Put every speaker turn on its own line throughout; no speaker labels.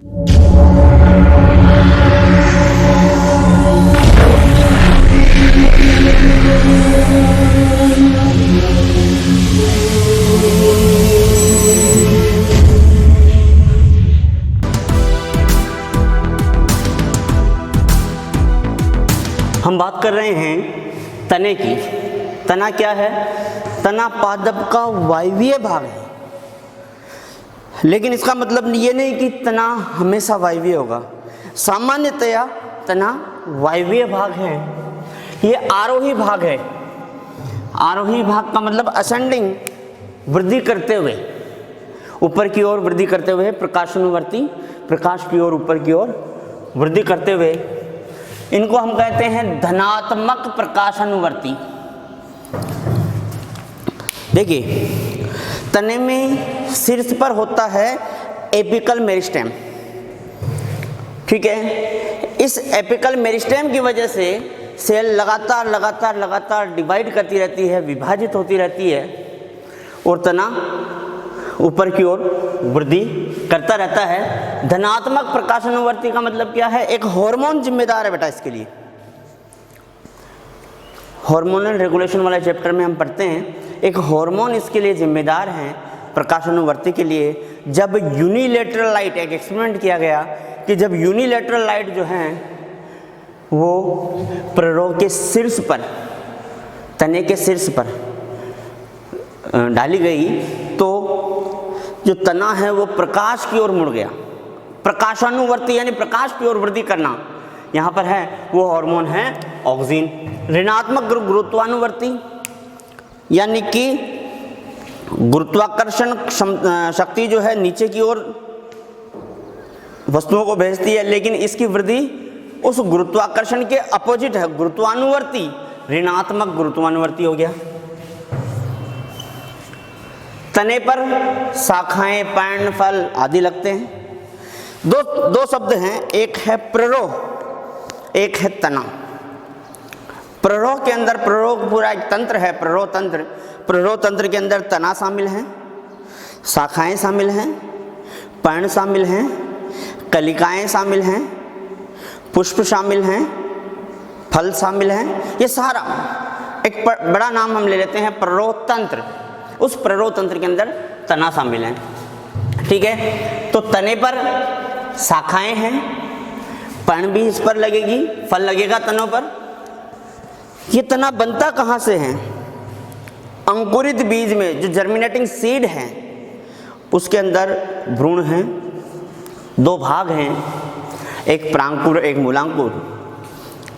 हम बात कर रहे हैं तने की। तना क्या है? तना पादप का वायवीय भाग है, लेकिन इसका मतलब ये नहीं कि तना हमेशा वायवीय होगा। सामान्यतया तना वायवीय भाग है, ये आरोही भाग है। आरोही भाग का मतलब असेंडिंग, वृद्धि करते हुए, ऊपर की ओर वृद्धि करते हुए, प्रकाशानुवर्ती, प्रकाश की ओर ऊपर की ओर वृद्धि करते हुए, इनको हम कहते हैं धनात्मक प्रकाशानुवर्ती। देखिए, तने में शीर्ष पर होता है एपिकल मेरिस्टेम, ठीक है। इस एपिकल मेरिस्टेम की वजह से सेल लगातार लगातार लगातार डिवाइड करती रहती है, विभाजित होती रहती है, और तना ऊपर की ओर वृद्धि करता रहता है। धनात्मक प्रकाशानुवर्ती का मतलब क्या है? एक हार्मोन जिम्मेदार है बेटा इसके लिए। हार्मोनल रेगुलेशन वाले चैप्टर में हम पढ़ते हैं, एक हार्मोन इसके लिए जिम्मेदार हैं प्रकाशानुवर्ती के लिए। जब यूनिलेटरल लाइट, एक एक्सपेरिमेंट किया गया कि जब यूनिलेटरल लाइट जो है वो प्ररोग के शीर्ष पर, तने के शीर्ष पर डाली गई, तो जो तना है वो प्रकाश की ओर मुड़ गया। प्रकाशानुवर्ती यानी प्रकाश की ओर वृद्धि करना यहाँ पर है, वो हार्मोन है ऑक्सिन। ऋणात्मक गुरुत्वानुवर्ती यानी कि गुरुत्वाकर्षण शक्ति जो है नीचे की ओर वस्तुओं को भेजती है, लेकिन इसकी वृद्धि उस गुरुत्वाकर्षण के अपोजिट है, गुरुत्वानुवर्ती, ऋणात्मक गुरुत्वानुवर्ती हो गया। तने पर शाखाएं, पर्ण, फल आदि लगते हैं। दो शब्द हैं, एक है प्ररोह, एक है तना। प्ररोह के अंदर, प्ररोह पूरा एक तंत्र है, प्ररोह तंत्र। प्ररोह तंत्र के अंदर तना शामिल है, शाखाएं शामिल हैं, पर्ण शामिल हैं, कलिकाएं शामिल हैं, पुष्प शामिल हैं, फल शामिल हैं। ये सारा एक बड़ा नाम हम ले लेते हैं प्ररोह तंत्र। उस प्ररोह तंत्र के अंदर तना शामिल है, ठीक है। तो तने पर शाखाएं हैं, पर्ण भी इस पर लगेगी, फल लगेगा तनों पर। ये तना बनता कहाँ से है? अंकुरित बीज में, जो जर्मिनेटिंग सीड है उसके अंदर भ्रूण हैं। दो भाग हैं, एक प्रांकुर, एक मूलांकुर।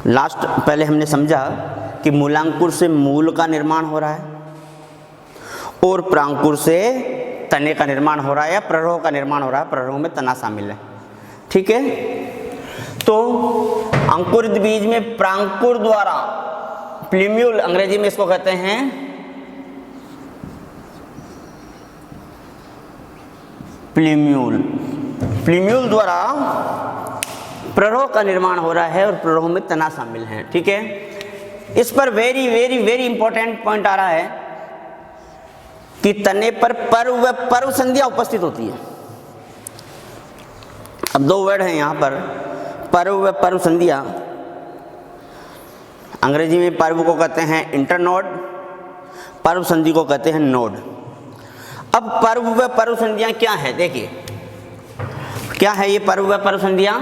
पहले हमने समझा कि मूलांकुर से मूल का निर्माण हो रहा है और प्रांकुर से तने का निर्माण हो रहा है या प्ररोह का निर्माण हो रहा है। प्ररोह में तना शामिल है, ठीक है। तो अंकुरित बीज में प्रांकुर द्वारा, प्लूम्यूल अंग्रेजी में इसको कहते हैं, प्लूम्यूल द्वारा प्ररोह का निर्माण हो रहा है और प्ररोह में तना शामिल है, ठीक है। इस पर very very very important point आ रहा है कि तने पर पर्व व पर्व संधियां उपस्थित होती है। अब दो वर्ड हैं यहाँ पर, पर्व व पर्व संधियां। अंग्रेजी में पर्व को कहते हैं इंटरनोड, पर्व संधि को कहते हैं नोड। अब पर्व व पर्व संधियां क्या है? देखिए क्या है ये पर्व व पर्व संधियां।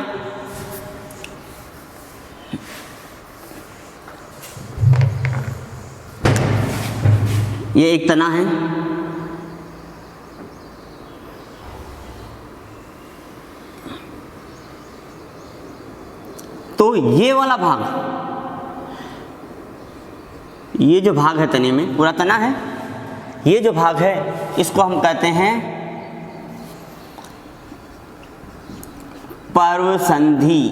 ये एक तना है, तो ये वाला भाग, ये जो भाग है तने में, पूरा तना है, ये जो भाग है इसको हम कहते हैं पर्व संधि,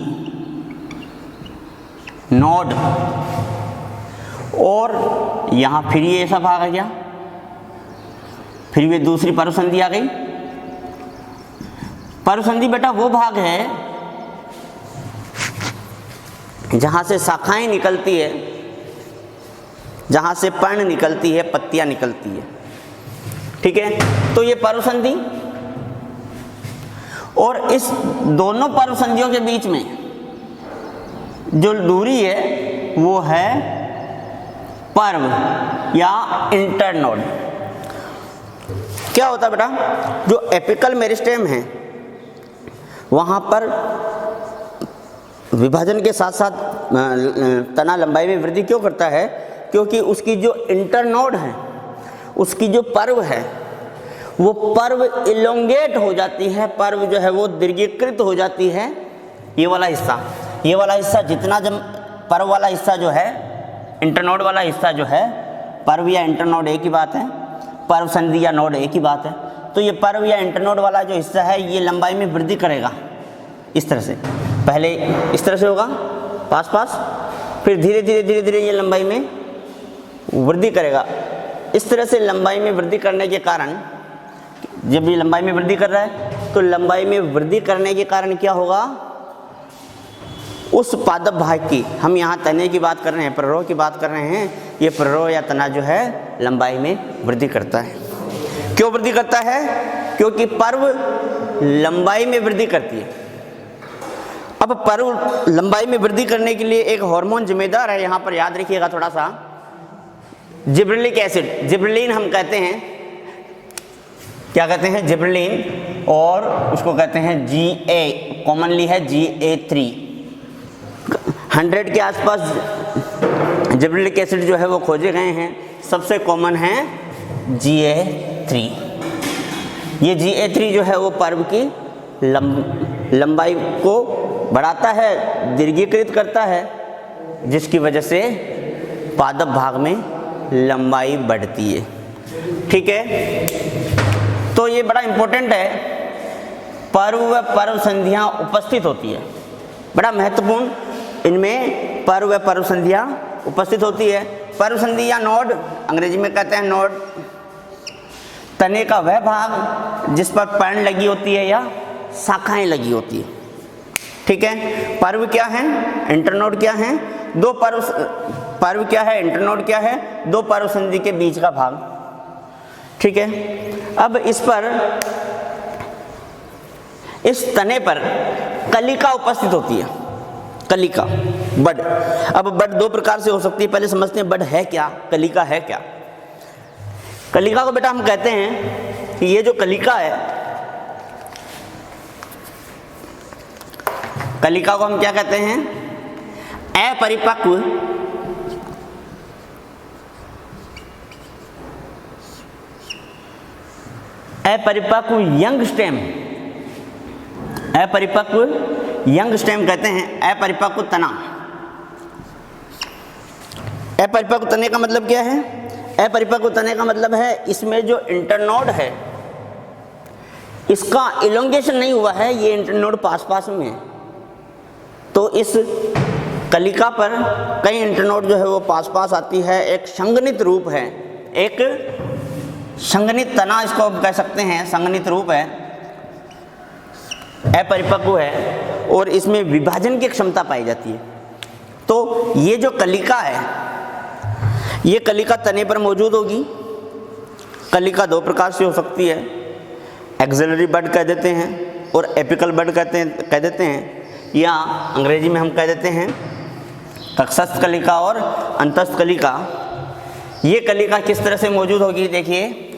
नोड। और यहां फिर ये ऐसा भाग आ गया, फिर ये दूसरी पर्व संधि आ गई। पर्व संधि बेटा वो भाग है जहां से शाखाएं निकलती है, जहां से पर्ण निकलती है, पत्तियां निकलती है, ठीक है। तो ये पर्व संधि। और इस दोनों पर्व संधियों के बीच में जो दूरी है वो है पर्व या इंटरनोड। क्या होता है बेटा, जो एपिकल मेरिस्टेम है वहाँ पर विभाजन के साथ साथ तना लंबाई में वृद्धि क्यों करता है? क्योंकि उसकी जो इंटरनोड है, उसकी जो पर्व है, वो पर्व इलोंगेट हो जाती है, पर्व जो है वो दीर्घीकृत हो जाती है। ये वाला हिस्सा जितना जब पर्व वाला हिस्सा जो है, इंटरनोड वाला हिस्सा जो है, पर्व या इंटरनोड एक ही बात है, पर्व संधि या नोड एक ही बात है। तो ये पर्व या इंटरनोड वाला जो हिस्सा है ये लंबाई में वृद्धि करेगा इस तरह से। पहले इस तरह से होगा पास पास, फिर धीरे धीरे ये लंबाई में वृद्धि करेगा। इस तरह से लंबाई में वृद्धि करने के कारण, जब ये लंबाई में वृद्धि कर रहा है तो लंबाई में वृद्धि करने के कारण क्या होगा, उस पादप भाग की, हम यहाँ तने की बात कर रहे हैं, प्ररोह की बात कर रहे हैं, ये प्ररोह या तना जो है लंबाई में वृद्धि करता है। क्यों वृद्धि करता है? क्योंकि पर्व लंबाई में वृद्धि करती है। अब पर्व लंबाई में वृद्धि करने के लिए एक हार्मोन जिम्मेदार है, यहाँ पर याद रखिएगा थोड़ा सा, जिब्रेलिक एसिड, जिब्रेलिन हम कहते हैं। क्या कहते हैं? जिब्रेलिन, और उसको कहते हैं GA, कॉमनली है GA3। 100 के आसपास जिब्रेलिक एसिड जो है वो खोजे गए हैं, सबसे कॉमन है GA3। ये GA3 जो है वो पर्व की लंबाई को बढ़ाता है, दीर्घीकृत करता है, जिसकी वजह से पादप भाग में लंबाई बढ़ती है। ठीक है, तो ये बड़ा इंपॉर्टेंट है। पर्व व पर्व संधियाँ उपस्थित होती है, बड़ा महत्वपूर्ण, इनमें पर्व व पर्व संधियाँ उपस्थित होती है। पर्व संधि या नोड, अंग्रेजी में कहते हैं नोड, तने का वह भाग जिस पर पर्ण लगी होती है या शाखाएं लगी होती है। ठीक है, पर्व क्या है, इंटरनोड क्या है, दो पर्व क्या है, इंटरनोड क्या है, दो पर्व संधि के बीच का भाग। ठीक है, अब इस तने पर कलिका उपस्थित होती है, कलिका, बड। अब बड दो प्रकार से हो सकती है, पहले समझते हैं बड है क्या, कलिका है क्या। कलिका को बेटा हम कहते हैं कि ये जो कलिका है, कलिका को हम क्या कहते हैं, अपरिपक्व यंग स्टेम, अपरिपक्व यंग स्टेम कहते हैं, अपरिपक्व तना। अपरिपक्व तने का मतलब क्या है? अपरिपक्व तने का मतलब है इसमें जो इंटरनोड है इसका इलोंगेशन नहीं हुआ है, ये इंटरनोड पास पास में है। तो इस कलिका पर कई इंटरनोड जो है वो पास पास आती है, एक संघनित रूप है, एक संघनित तना इसको कह सकते हैं, संघनित रूप है, अपरिपक्व है और इसमें विभाजन की क्षमता पाई जाती है। तो ये जो कलिका है, ये कलिका तने पर मौजूद होगी। कलिका दो प्रकार से हो सकती है, एक्सिलरी बड कह देते हैं और एपिकल बड कह देते हैं, या अंग्रेजी में हम कह देते हैं तटस्थ कलिका और अंतस्थ कलिका। ये कलिका किस तरह से मौजूद होगी, देखिए,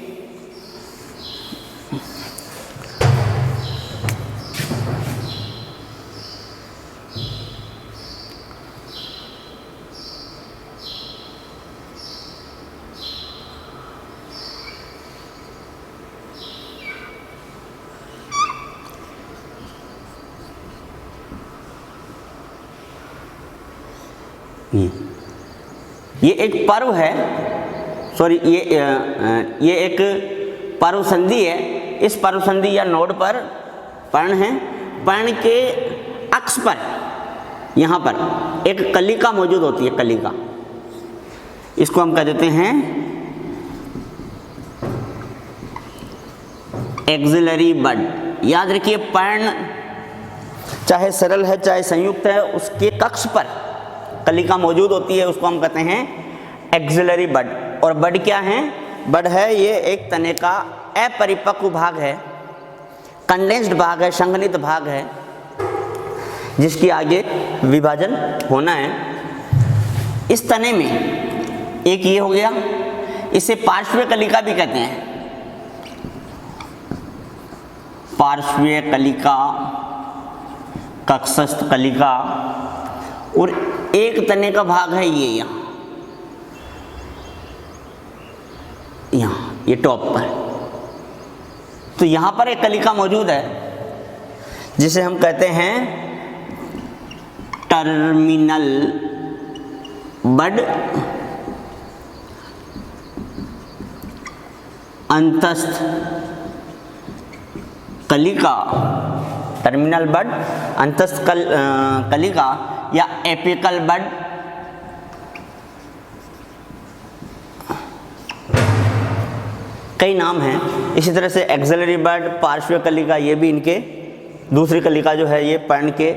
ये एक पर्व है, सॉरी ये एक पर्व संधि है। इस पर्व संधि या नोड पर पर्ण है, पर्ण के अक्ष पर यहाँ पर एक कलिका मौजूद होती है, कलिका, इसको हम कह देते हैं एक्सिलरी बड। याद रखिए, पर्ण चाहे सरल है चाहे संयुक्त है, उसके कक्ष पर कलिका मौजूद होती है, उसको हम कहते हैं एक्सिलरी बड। और बड क्या है? बड है ये एक तने का अपरिपक्व भाग है, कंडेंस्ड भाग है, संघनित भाग है, जिसकी आगे विभाजन होना है। इस तने में एक ये हो गया, इसे पार्श्वीय कलिका भी कहते हैं, पार्श्वीय कलिका, कक्षस्थ कलिका, और एक तने का भाग है ये यहाँ ये टॉप पर। तो यहाँ पर एक कलिका मौजूद है जिसे हम कहते हैं टर्मिनल बड अंतस्थ कलिका, टर्मिनल बड अंतस्थ कलिका या एपिकल बड, कई नाम हैं। इसी तरह से एक्सिलरी बड, पार्श्वीय कलिका, ये भी इनके दूसरी कलिका जो है ये पर्ण के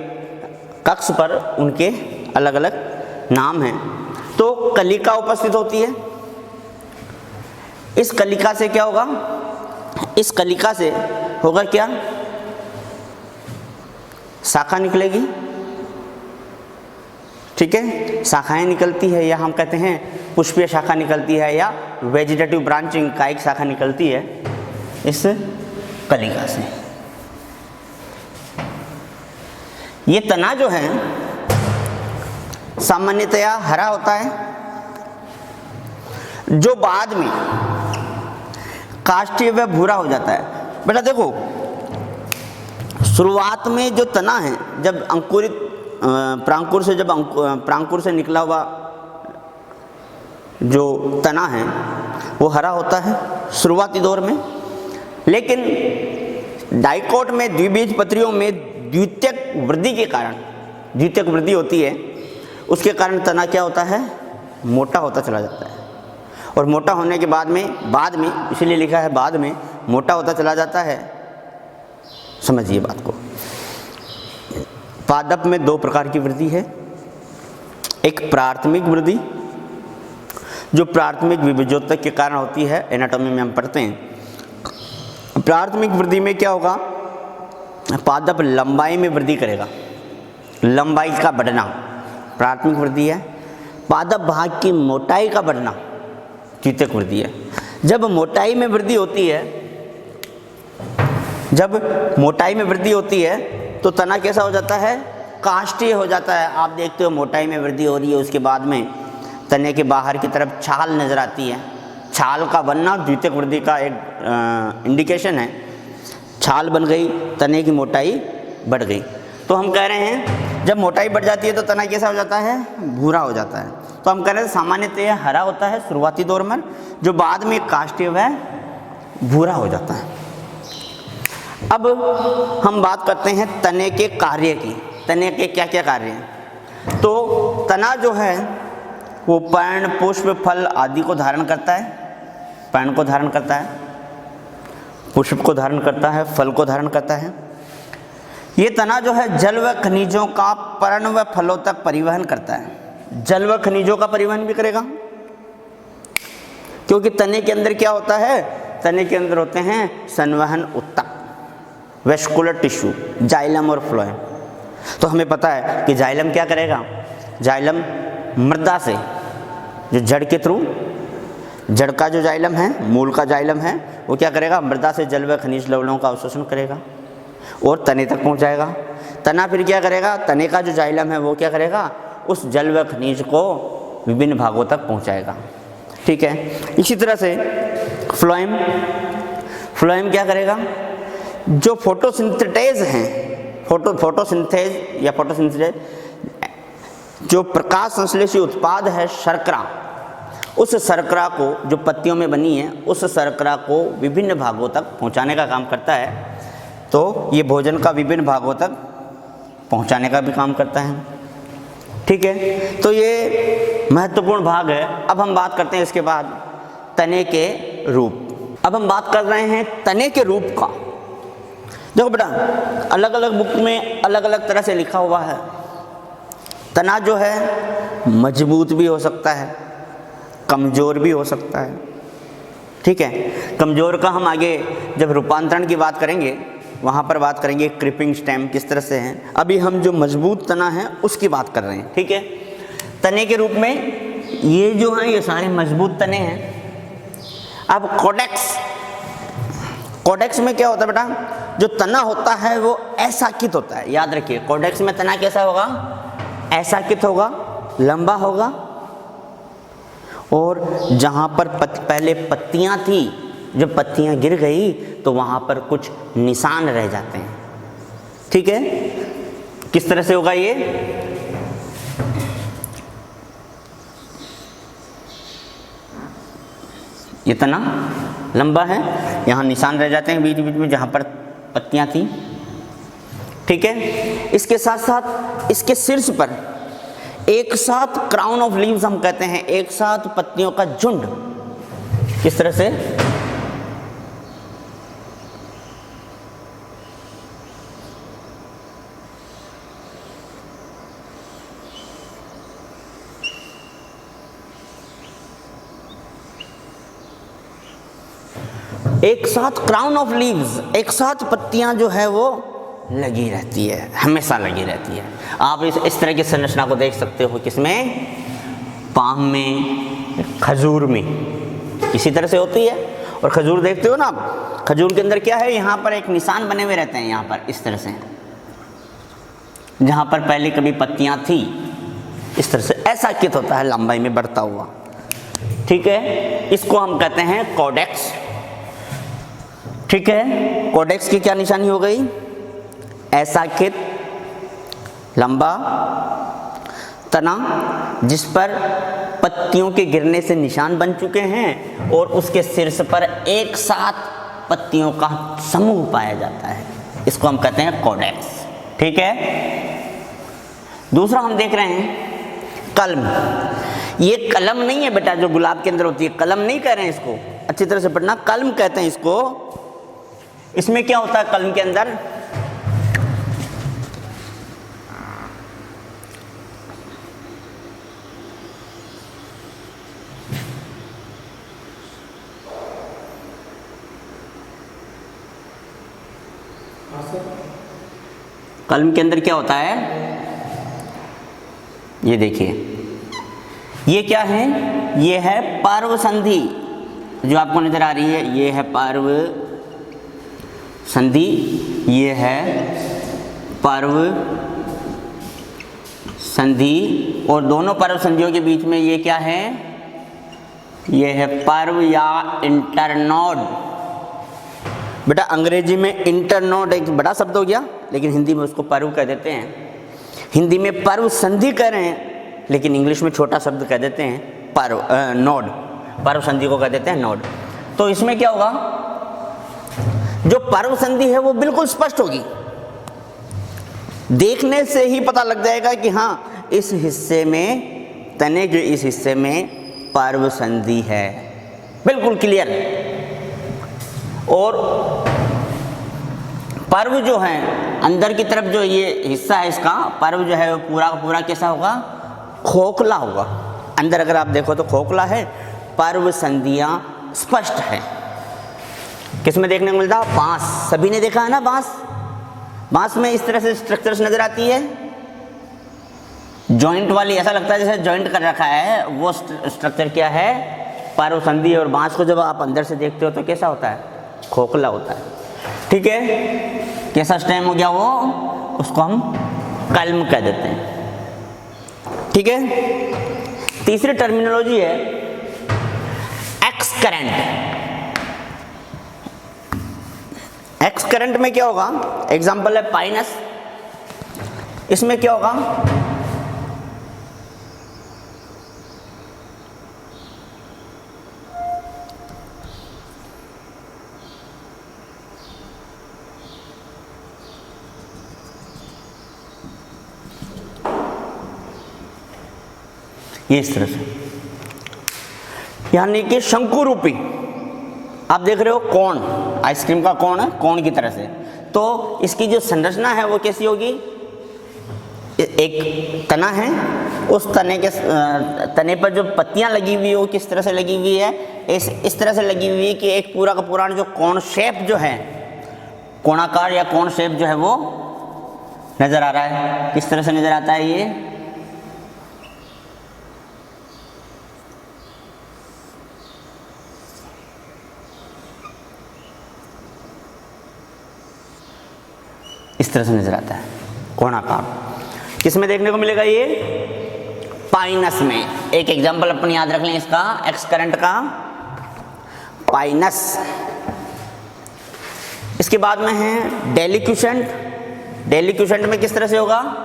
कक्ष पर उनके अलग अलग नाम हैं। तो कलिका उपस्थित होती है। इस कलिका से क्या होगा, इस कलिका से होगा क्या, शाखा निकलेगी, ठीक है, शाखाएं निकलती है, या हम कहते हैं पुष्पीय शाखा निकलती है, या वेजिटेटिव ब्रांचिंग कायिक शाखा निकलती है इस कलिका से। ये तना जो है सामान्यतया हरा होता है, जो बाद में काष्ठीय व भूरा हो जाता है। बेटा देखो, शुरुआत में जो तना है, जब अंकुरित प्रांकुर से, जब प्रांकुर से निकला हुआ जो तना है वो हरा होता है शुरुआती दौर में, लेकिन डाइकोट में, द्विबीजपत्रियों में द्वितीयक वृद्धि के कारण, द्वितीयक वृद्धि होती है, उसके कारण तना क्या होता है, मोटा होता चला जाता है। और मोटा होने के बाद में इसीलिए लिखा है बाद में, मोटा होता चला जाता है। समझिए बात को। पादप में दो प्रकार की वृद्धि है, एक प्राथमिक वृद्धि जो प्राथमिक विभेजोत्तक के कारण होती है, एनाटॉमी में हम पढ़ते हैं। प्राथमिक वृद्धि में क्या होगा, पादप लंबाई में वृद्धि करेगा, लंबाई का बढ़ना प्राथमिक वृद्धि है। पादप भाग की मोटाई का बढ़ना द्वितीयक वृद्धि है। जब मोटाई में वृद्धि होती है, जब मोटाई में वृद्धि होती है तो तना कैसा हो जाता है, काष्ठीय हो जाता है। आप देखते हो मोटाई में वृद्धि हो रही है, उसके बाद में तने के बाहर की तरफ छाल नजर आती है। छाल का बनना द्वितीयक वृद्धि का एक इंडिकेशन है। छाल बन गई, तने की मोटाई बढ़ गई। तो हम कह रहे हैं जब मोटाई बढ़ जाती है तो तना कैसा हो जाता है, भूरा हो जाता है। तो हम कह रहे हैं सामान्यतः हरा होता है शुरुआती दौर में, जो बाद में काष्ठीय व भूरा हो जाता है। अब हम बात करते हैं तने के कार्य की। तने के क्या क्या कार्य हैं। तो तना जो है वो पर्ण, पुष्प, फल आदि को धारण करता है। पर्ण को धारण करता है, पुष्प को धारण करता है, फल को धारण करता है। ये तना जो है जल व खनिजों का पर्ण व फलों तक परिवहन करता है। जल व खनिजों का परिवहन भी करेगा, क्योंकि तने के अंदर क्या होता है, तने के अंदर होते हैं संवहन ऊतक, वेस्कुलर टिश्यू, जाइलम और फ्लोएम। तो हमें पता है कि जाइलम क्या करेगा, जाइलम मृदा से, जो जड़ के थ्रू, जड़ का जो जाइलम है, मूल का जाइलम है, वो क्या करेगा, मृदा से जल व खनिज लवणों का अवशोषण करेगा और तने तक पहुंचाएगा। तना फिर क्या करेगा, तने का जो जाइलम है वो क्या करेगा, उस जल व खनिज को विभिन्न भागों तक पहुंचाएगा। ठीक है। इसी तरह से फ्लोएम, फ्लोएम क्या करेगा, जो फोटोसिंथेटेज हैं, फोटोसिंथेज या फोटोसिंथेज, जो प्रकाश संश्लेषी उत्पाद है शर्करा, उस शर्करा को, जो पत्तियों में बनी है, उस शर्करा को विभिन्न भागों तक पहुंचाने का काम करता है। तो ये भोजन का विभिन्न भागों तक पहुंचाने का भी काम करता है। ठीक है। तो ये महत्वपूर्ण भाग है। अब हम बात करते हैं इसके बाद तने के रूप। अब हम बात कर रहे हैं तने के रूप का। देखो बेटा, अलग अलग बुक में अलग अलग तरह से लिखा हुआ है। तना जो है मजबूत भी हो सकता है, कमज़ोर भी हो सकता है। ठीक है। कमज़ोर का हम आगे जब रूपांतरण की बात करेंगे वहाँ पर बात करेंगे क्रीपिंग स्टेम किस तरह से हैं। अभी हम जो मजबूत तना है उसकी बात कर रहे हैं, ठीक है। तने के रूप में ये जो हैं ये सारे मजबूत तने हैं। अब कोडेक्स में क्या होता है बेटा, जो तना होता है वो असाकित होता है। याद रखिए कोडेक्स में तना कैसा होगा, असाकित होगा, लंबा होगा, और जहाँ पर पहले पत्तियाँ थी, जब पत्तियाँ गिर गई तो वहाँ पर कुछ निशान रह जाते हैं, ठीक है। किस तरह से होगा ये तना लंबा है, यहाँ निशान रह जाते हैं बीच बीच में जहाँ पर पत्तियाँ थी, ठीक है। इसके साथ साथ इसके शीर्ष पर एक साथ क्राउन ऑफ लीव्स हम कहते हैं, एक साथ पत्तियों का झुंड। किस तरह से, एक साथ क्राउन ऑफ लीव्स, एक साथ पत्तियां जो है वो लगी रहती है, हमेशा लगी रहती है। आप इस तरह की संरचना को देख सकते हो किसमें, पाम में, खजूर में इसी तरह से होती है। और खजूर देखते हो ना आप, खजूर के अंदर क्या है, यहाँ पर एक निशान बने हुए रहते हैं, यहाँ पर इस तरह से, जहाँ पर पहले कभी पत्तियां थी, इस तरह से ऐसा कित होता है लंबाई में बढ़ता हुआ, ठीक है। इसको हम कहते हैं कोडेक्स, ठीक है। कोडेक्स की क्या निशानी हो गई, ऐसा कित, लंबा तना जिस पर पत्तियों के गिरने से निशान बन चुके हैं, और उसके शीर्ष पर एक साथ पत्तियों का समूह पाया जाता है, इसको हम कहते हैं कोडेक्स, ठीक है। दूसरा हम देख रहे हैं कलम। ये कलम नहीं है बेटा जो गुलाब के अंदर होती है, कलम नहीं कह रहे हैं इसको, अच्छी तरह से पढ़ना, कलम कहते हैं इसको। इसमें क्या होता है कलम के अंदर, कलम के अंदर क्या होता है, ये देखिए, ये क्या है, ये है पर्व संधि जो आपको नजर आ रही है, ये है पर्व संधि, ये है पर्व संधि, और दोनों पर्व संधियों के बीच में ये क्या है, ये है पर्व या इंटरनोड। बेटा अंग्रेजी में इंटरनोड एक बड़ा शब्द हो गया, लेकिन हिंदी में उसको पर्व कह देते हैं। हिंदी में पर्व संधि कह रहे हैं, लेकिन इंग्लिश में छोटा शब्द कह देते हैं पर्व, नोड, पर्व संधि को कह देते हैं नोड। तो इसमें क्या होगा, जो पर्व संधि है वो बिल्कुल स्पष्ट होगी, देखने से ही पता लग जाएगा कि हाँ इस हिस्से में, तने के इस हिस्से में पर्व संधि है, बिल्कुल क्लियर। और पर्व जो है अंदर की तरफ जो ये हिस्सा है इसका, पर्व जो है वो पूरा का पूरा कैसा होगा, खोखला होगा। अंदर अगर आप देखो तो खोखला है, पर्व संधियां स्पष्ट है। किसमें देखने को मिलता है, बांस, सभी ने देखा है ना बांस, बांस में इस तरह से स्ट्रक्चर्स नजर आती है, जॉइंट वाली, ऐसा लगता है जैसे जॉइंट कर रखा है, वो स्ट्रक्चर क्या है, पर्व संधि। और बांस को जब आप अंदर से देखते हो तो कैसा होता है, खोखला होता है, ठीक है। कैसा स्टेम हो गया वो, उसको हम कलम कह देते हैं, ठीक है। तीसरी टर्मिनोलॉजी है एक्स करंट। एक्स करंट में क्या होगा, एग्जांपल है पाइनस, इसमें क्या होगा, ये इस तरह से, यानी कि शंकु रूपी, आप देख रहे हो कोन, आइसक्रीम का कोन है, कोन की तरह से। तो इसकी जो संरचना है वो कैसी होगी, एक तना है, उस तने के तने पर जो पत्तियां लगी हुई हो किस तरह से लगी हुई है, इस तरह से लगी हुई है कि एक पूरा का पूरा जो कोन शेप जो है कोणाकार या कोण शेप जो है वो नजर आ रहा है। किस तरह से नजर आता है ये? इस तरह से नजर आता है कोणाकार। किस में देखने को मिलेगा ये? पाइनस में। एक एग्जांपल अपन याद रख लें इसका, एक्स करंट का, पाइनस। इसके बाद में है डेलिक्यूसेंट। डेलिक्यूसेंट में किस तरह से होगा?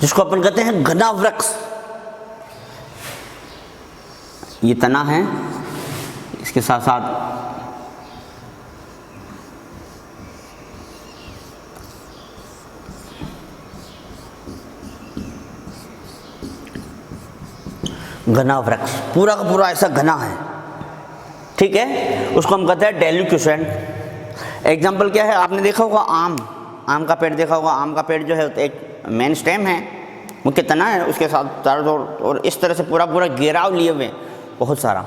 जिसको अपन कहते हैं घना वृक्ष। ये तना है, इसके साथ साथ घना वृक्ष, पूरा का पूरा ऐसा घना है, ठीक है, उसको हम कहते हैं डेलिक्यूसेंट। एग्जाम्पल क्या है? आपने देखा होगा आम, आम का पेड़ देखा होगा। आम का पेड़ जो है एक मेन स्टेम है, मुख्य तना है, उसके साथ चारों ओर और इस तरह से पूरा पूरा घेराव लिए हुए बहुत सारा,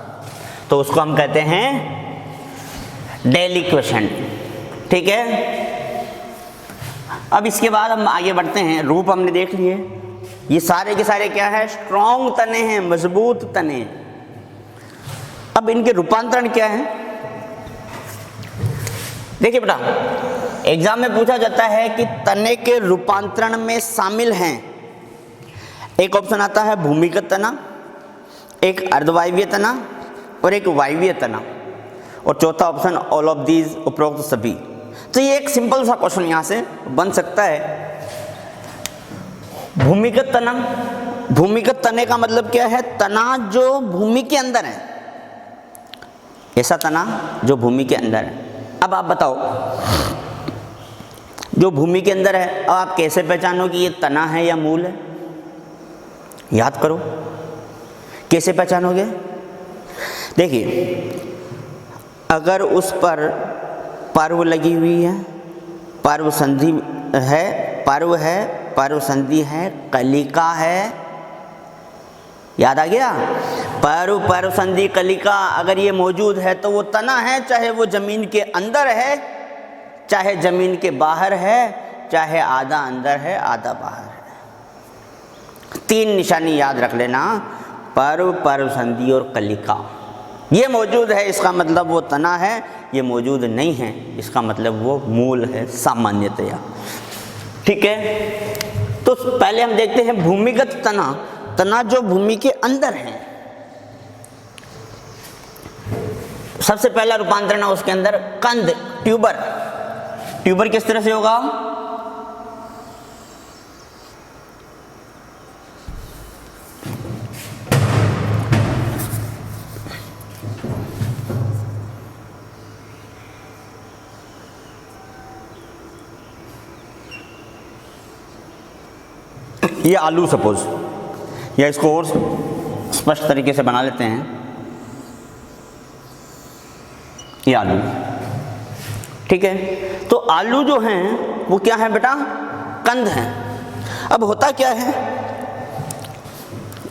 तो उसको हम कहते हैं डेलिक्यूसेंट, ठीक है। अब इसके बाद हम आगे बढ़ते हैं। रूप हमने देख लिए, ये सारे के सारे क्या है? स्ट्रॉन्ग तने हैं, मजबूत तने। अब इनके रूपांतरण क्या है? देखिए बेटा, एग्जाम में पूछा जाता है कि तने के रूपांतरण में शामिल हैं, एक ऑप्शन आता है भूमिगत तना, एक अर्धवायवीय तना और एक वायवीय तना, और चौथा ऑप्शन ऑल ऑफ दीज, उपरोक्त सभी। तो ये एक सिंपल सा क्वेश्चन यहां से बन सकता है। भूमिगत तना, भूमिगत तने का मतलब क्या है? तना जो भूमि के अंदर है, ऐसा तना जो भूमि के अंदर है। अब आप बताओ, जो भूमि के अंदर है, अब आप कैसे पहचानो कि ये तना है या मूल है? याद करो, कैसे पहचानोगे? देखिए, अगर उस पर पर्व लगी हुई है, पर्व संधि है, पर्व है, पर्व संधि है, कलिका है, याद आ गया? पर्व, पर्व संधि, कलिका अगर ये मौजूद है तो वो तना है, चाहे वो जमीन के अंदर है, चाहे जमीन के बाहर है, चाहे आधा अंदर है आधा बाहर है। तीन निशानी याद रख लेना, पर्व, पर्व संधि और कलिका। ये मौजूद है, इसका मतलब वो तना है, ये मौजूद नहीं है, इसका मतलब वो मूल है सामान्यतया, ठीक है। तो पहले हम देखते हैं भूमिगत तना, तना जो भूमि के अंदर है। सबसे पहला रूपांतरण है उसके अंदर कंद, ट्यूबर। ट्यूबर किस तरह से होगा? ये आलू सपोज, या इसको और स्पष्ट तरीके से बना लेते हैं, ये आलू, ठीक है। तो आलू जो हैं वो क्या है बेटा? कंद हैं। अब होता क्या है,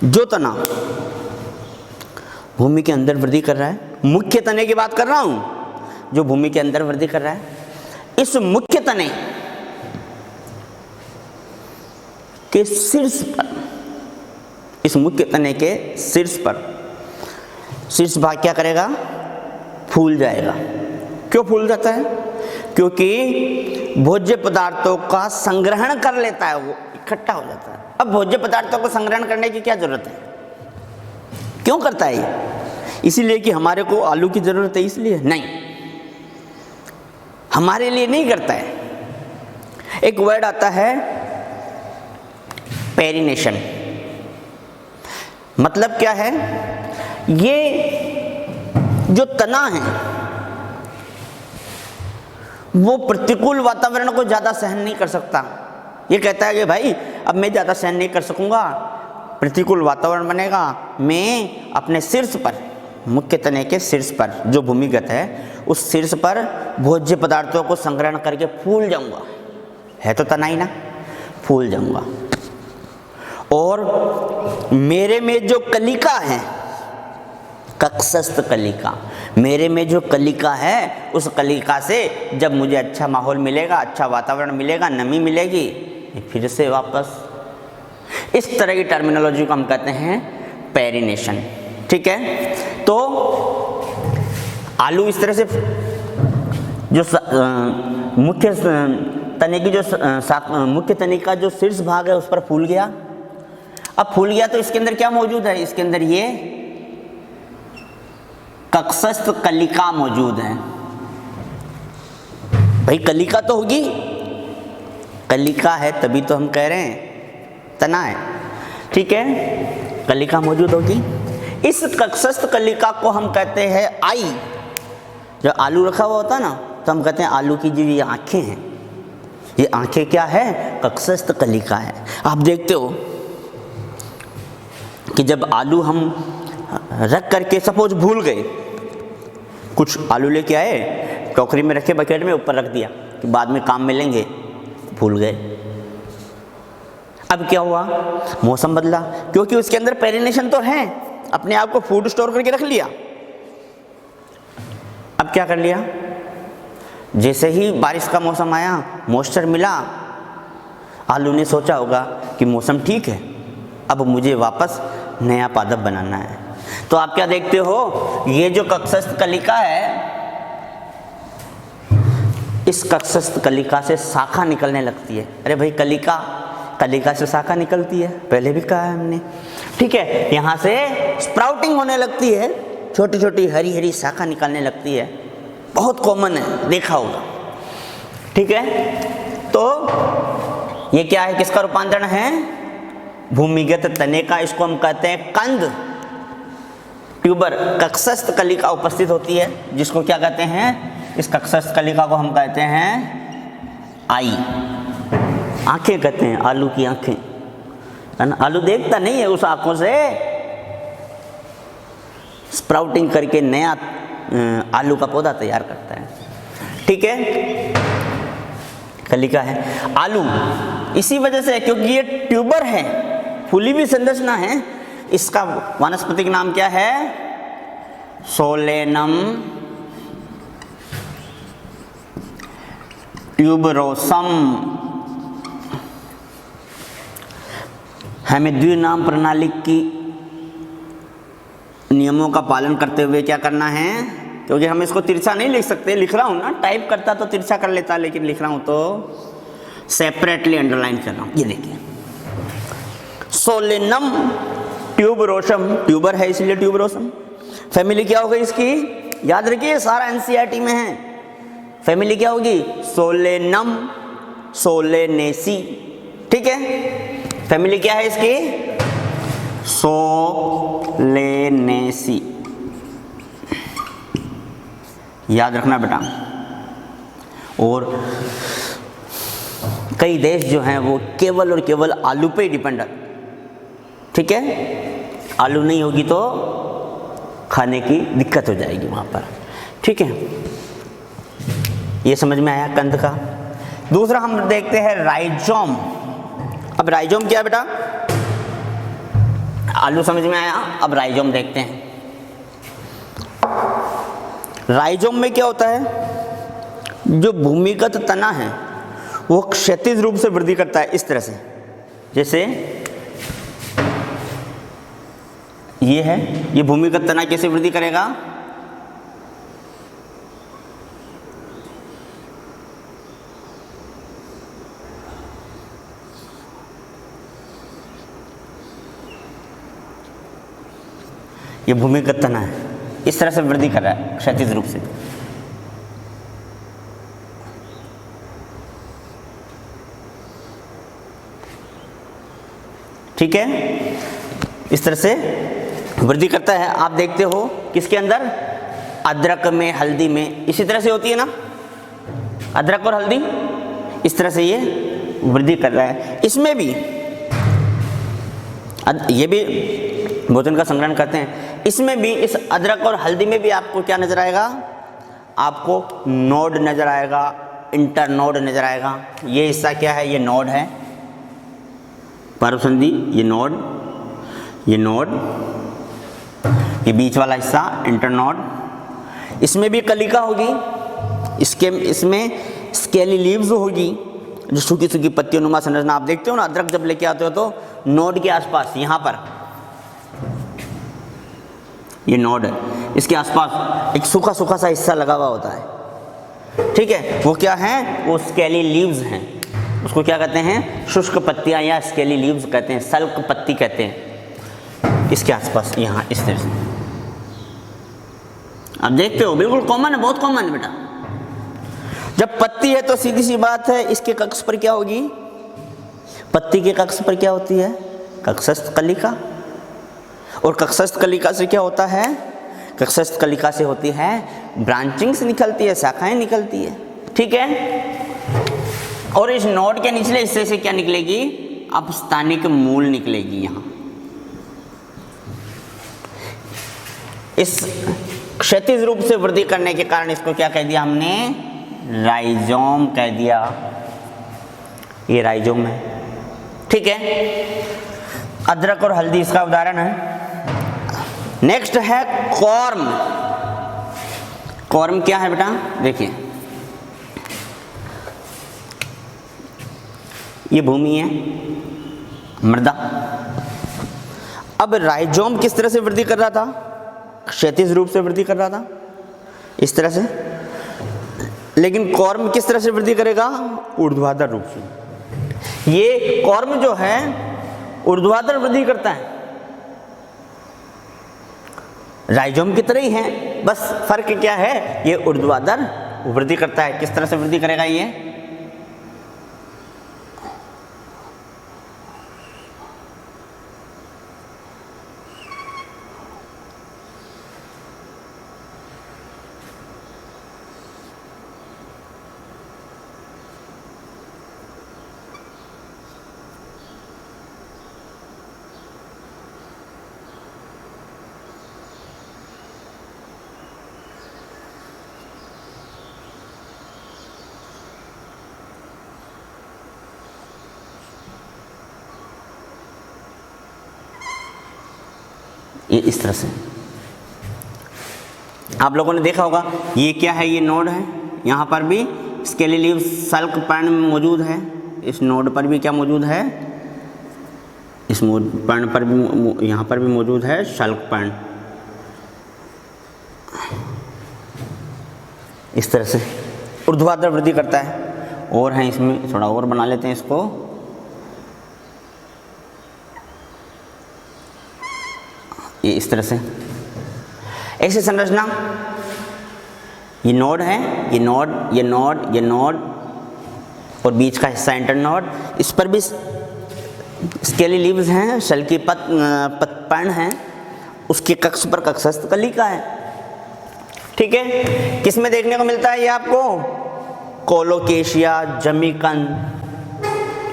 जो तना भूमि के अंदर वृद्धि कर रहा है, मुख्य तने की बात कर रहा हूं, जो भूमि के अंदर वृद्धि कर रहा है, इस मुख्य तने के शीर्ष पर, इस मुख्य तने के शीर्ष पर, शीर्ष भाग क्या करेगा? फूल जाएगा। क्यों फूल जाता है? क्योंकि भोज्य पदार्थों का संग्रहण कर लेता है, वो इकट्ठा हो जाता है। अब भोज्य पदार्थों को संग्रहण करने की क्या जरूरत है? क्यों करता है ये? इसीलिए कि हमारे को आलू की जरूरत है इसलिए? नहीं, हमारे लिए नहीं करता है। एक वर्ड आता है पेरिनेशन, मतलब क्या है? ये जो तना है वो प्रतिकूल वातावरण को ज्यादा सहन नहीं कर सकता, ये कहता है कि भाई अब मैं ज़्यादा सहन नहीं कर सकूँगा, प्रतिकूल वातावरण बनेगा, मैं अपने शीर्ष पर, मुख्य तने के शीर्ष पर जो भूमिगत है उस शीर्ष पर भोज्य पदार्थों को संग्रहण करके फूल जाऊँगा। है तो तना ही ना, फूल जाऊँगा। और मेरे में जो कलिका है, कक्षस्थ कलिका, मेरे में जो कलिका है उस कलिका से जब मुझे अच्छा माहौल मिलेगा, अच्छा वातावरण मिलेगा, नमी मिलेगी, फिर से वापस, इस तरह की टर्मिनोलॉजी को हम कहते हैं पेरिनेशन। ठीक है, तो आलू इस तरह से जो मुख्य तने की जो मुख्य तने का जो शीर्ष भाग है उस पर फूल गया। अब फूल गया तो इसके अंदर क्या मौजूद है, इसके अंदर ये कक्षस्थ कलिका मौजूद है। भाई कलिका तो होगी, कलिका है तभी तो हम कह रहे हैं तना है। ठीक है, कलिका मौजूद होगी। इस कक्षस्थ कलिका को हम कहते हैं आई। जब आलू रखा हुआ होता है ना तो हम कहते हैं आलू की जो ये आंखें हैं, ये आंखें क्या है, कक्षस्थ कलिका है। आप देखते हो कि जब आलू हम रख करके सपोज भूल गए, कुछ आलू लेके आए, टोकरी में रखे, बकेट में ऊपर रख दिया कि बाद में काम में लेंगे, भूल गए। अब क्या हुआ, मौसम बदला, क्योंकि उसके अंदर पेरिनेशन तो है, अपने आप को फूड स्टोर करके रख लिया। अब क्या कर लिया, जैसे ही बारिश का मौसम आया, मॉइस्चर मिला, आलू ने सोचा होगा कि मौसम ठीक है, अब मुझे वापस नया पादप बनाना है। तो आप क्या देखते हो, ये जो कक्षस्थ कलिका है, इस कक्षस्थ कलिका से शाखा निकलने लगती है। अरे भाई कलिका, कलिका से शाखा निकलती है, पहले भी कहा है हमने। ठीक है, यहाँ से स्प्राउटिंग होने लगती है, छोटी छोटी हरी हरी शाखा निकलने लगती है, बहुत कॉमन है, देखा होगा। ठीक है, तो ये क्या है, किसका रूपांतरण है, भूमिगत तने का। इसको हम कहते हैं कंद, ट्यूबर। कक्षस्थ कलिका उपस्थित होती है, जिसको क्या कहते हैं, इस कक्षस्थ कलिका को हम कहते हैं आई। आंखें कहते हैं, आलू की आंखें, है ना। आलू देखता नहीं है, उस आंखों से स्प्राउटिंग करके नया आलू का पौधा तैयार करता है। ठीक है, कलिका है आलू, इसी वजह से, क्योंकि ये ट्यूबर है, फूली भी संरचना है। इसका वानस्पतिक नाम क्या है, सोलेनम ट्यूबरोसम। हमें द्विनाम प्रणाली की नियमों का पालन करते हुए क्या करना है, क्योंकि हम इसको तिरछा नहीं लिख सकते, लिख रहा हूँ ना, टाइप करता तो तिरछा कर लेता, लेकिन लिख रहा हूँ तो सेपरेटली अंडरलाइन कर रहा हूँ। ये देखिए, सोलेनम ट्यूबरोसम, ट्यूबर है इसलिए ट्यूबरोसम। फैमिली क्या होगी इसकी, याद रखिए, सारा एनसीईआरटी में है। फैमिली क्या होगी, सोलेनम सोलेनेसी। ठीक है, फैमिली क्या है इसकी, सोलेनेसी, याद रखना बेटा। और कई देश जो हैं वो केवल और केवल आलू पे ही डिपेंड है। ठीक है, आलू नहीं होगी तो खाने की दिक्कत हो जाएगी वहाँ पर। ठीक है, ये समझ में आया कंद का। दूसरा हम देखते हैं राइजोम। अब राइजोम क्या है बेटा, आलू समझ में आया, अब राइजोम देखते हैं। राइजोम में क्या होता है, जो भूमिगत तना है वो क्षैतिज रूप से वृद्धि करता है, इस तरह से, जैसे ये है, ये भूमिगत तना कैसे वृद्धि करेगा, ये भूमिगत तना है, इस तरह से वृद्धि कर रहा है क्षैतिज रूप से। ठीक है, इस तरह से वृद्धि करता है। आप देखते हो किसके अंदर, अदरक में, हल्दी में, इसी तरह से होती है ना, अदरक और हल्दी, इस तरह से ये वृद्धि कर रहा है। इसमें भी ये भी भोजन का संग्रहण करते हैं। इसमें भी, इस अदरक और हल्दी में भी आपको क्या नजर आएगा? आपको नोड नजर आएगा, इंटरनोड नजर आएगा। ये हिस्सा क्या है? ये नोड है, पर्व संधि, ये नोड, ये बीच वाला हिस्सा इंटरनोड। इसमें भी कलिका होगी, इसमें स्केली लीव्स होगी, जो सूखी सूखी पत्तियों नुमा संरचना। आप देखते हो ना, अदरक जब लेके आते हो तो नोड के आसपास, यहाँ पर ये नोड है, इसके आसपास एक सूखा सूखा सा हिस्सा लगा हुआ होता है, ठीक है। वो क्या है? वो स्केली लीव्स हैं। उसको क्या कहते हैं? शुष्क पत्तियां या स्केली लीव्स कहते हैं, सल्क पत्ती कहते हैं। इसके आसपास यहाँ इस तरह से आप देखते हो, बिल्कुल कॉमन है, बहुत कॉमन है बेटा। जब पत्ती है तो सीधी सी बात है, इसके कक्ष पर क्या होगी? पत्ती के कक्ष पर क्या होती है? कक्षस्थ कलिका। और कक्षस्थ कलिका से क्या होता है? कक्षस्थ कलिका से होती है ब्रांचिंग्स निकलती है, शाखाएं निकलती है, ठीक है। और इस नोड के निचले हिस्से से क्या निकलेगी? अब स्थानिक मूल निकलेगी। यहाँ इस क्षैतिज रूप से वृद्धि करने के कारण इसको क्या कह दिया हमने? राइजोम कह दिया। ये राइजोम है, ठीक है। अदरक और हल्दी इसका उदाहरण है। नेक्स्ट है कॉर्म। कॉर्म क्या है बेटा? देखिए, ये भूमि है, मृदा। अब राइजोम किस तरह से वृद्धि कर रहा था? क्षैतिज रूप से वृद्धि कर रहा था, इस तरह से। लेकिन कॉर्म किस तरह से वृद्धि करेगा? ऊर्ध्वाधर रूप से। ये कॉर्म जो है ऊर्ध्वाधर वृद्धि करता है, राइजोम की तरह ही है, बस फर्क क्या है? ये ऊर्ध्वाधर वृद्धि करता है। किस तरह से वृद्धि करेगा ये? ये इस तरह से आप लोगों ने देखा होगा। ये क्या है? ये नोड है, यहाँ पर भी स्केली लीव सल्क पर्ण में मौजूद है। इस नोड पर भी क्या मौजूद है? इस पर्ण पर भी, यहाँ पर भी मौजूद है सल्क पर्ण। इस तरह से ऊर्ध्वाधर वृद्धि करता है। और है इसमें, थोड़ा और बना लेते हैं इसको। ये इस तरह से ऐसे संरचना, ये नोड है, ये नोड, ये नोड, ये नोड और बीच का हिस्सा इंटरनोड। इस पर भी स्केली लीव्स हैं, शल्की पर्ण हैं, उसके कक्ष पर कक्षस्थ कलिका है, ठीक है। किस में देखने को मिलता है ये आपको? कोलोकेशिया, जमीकंद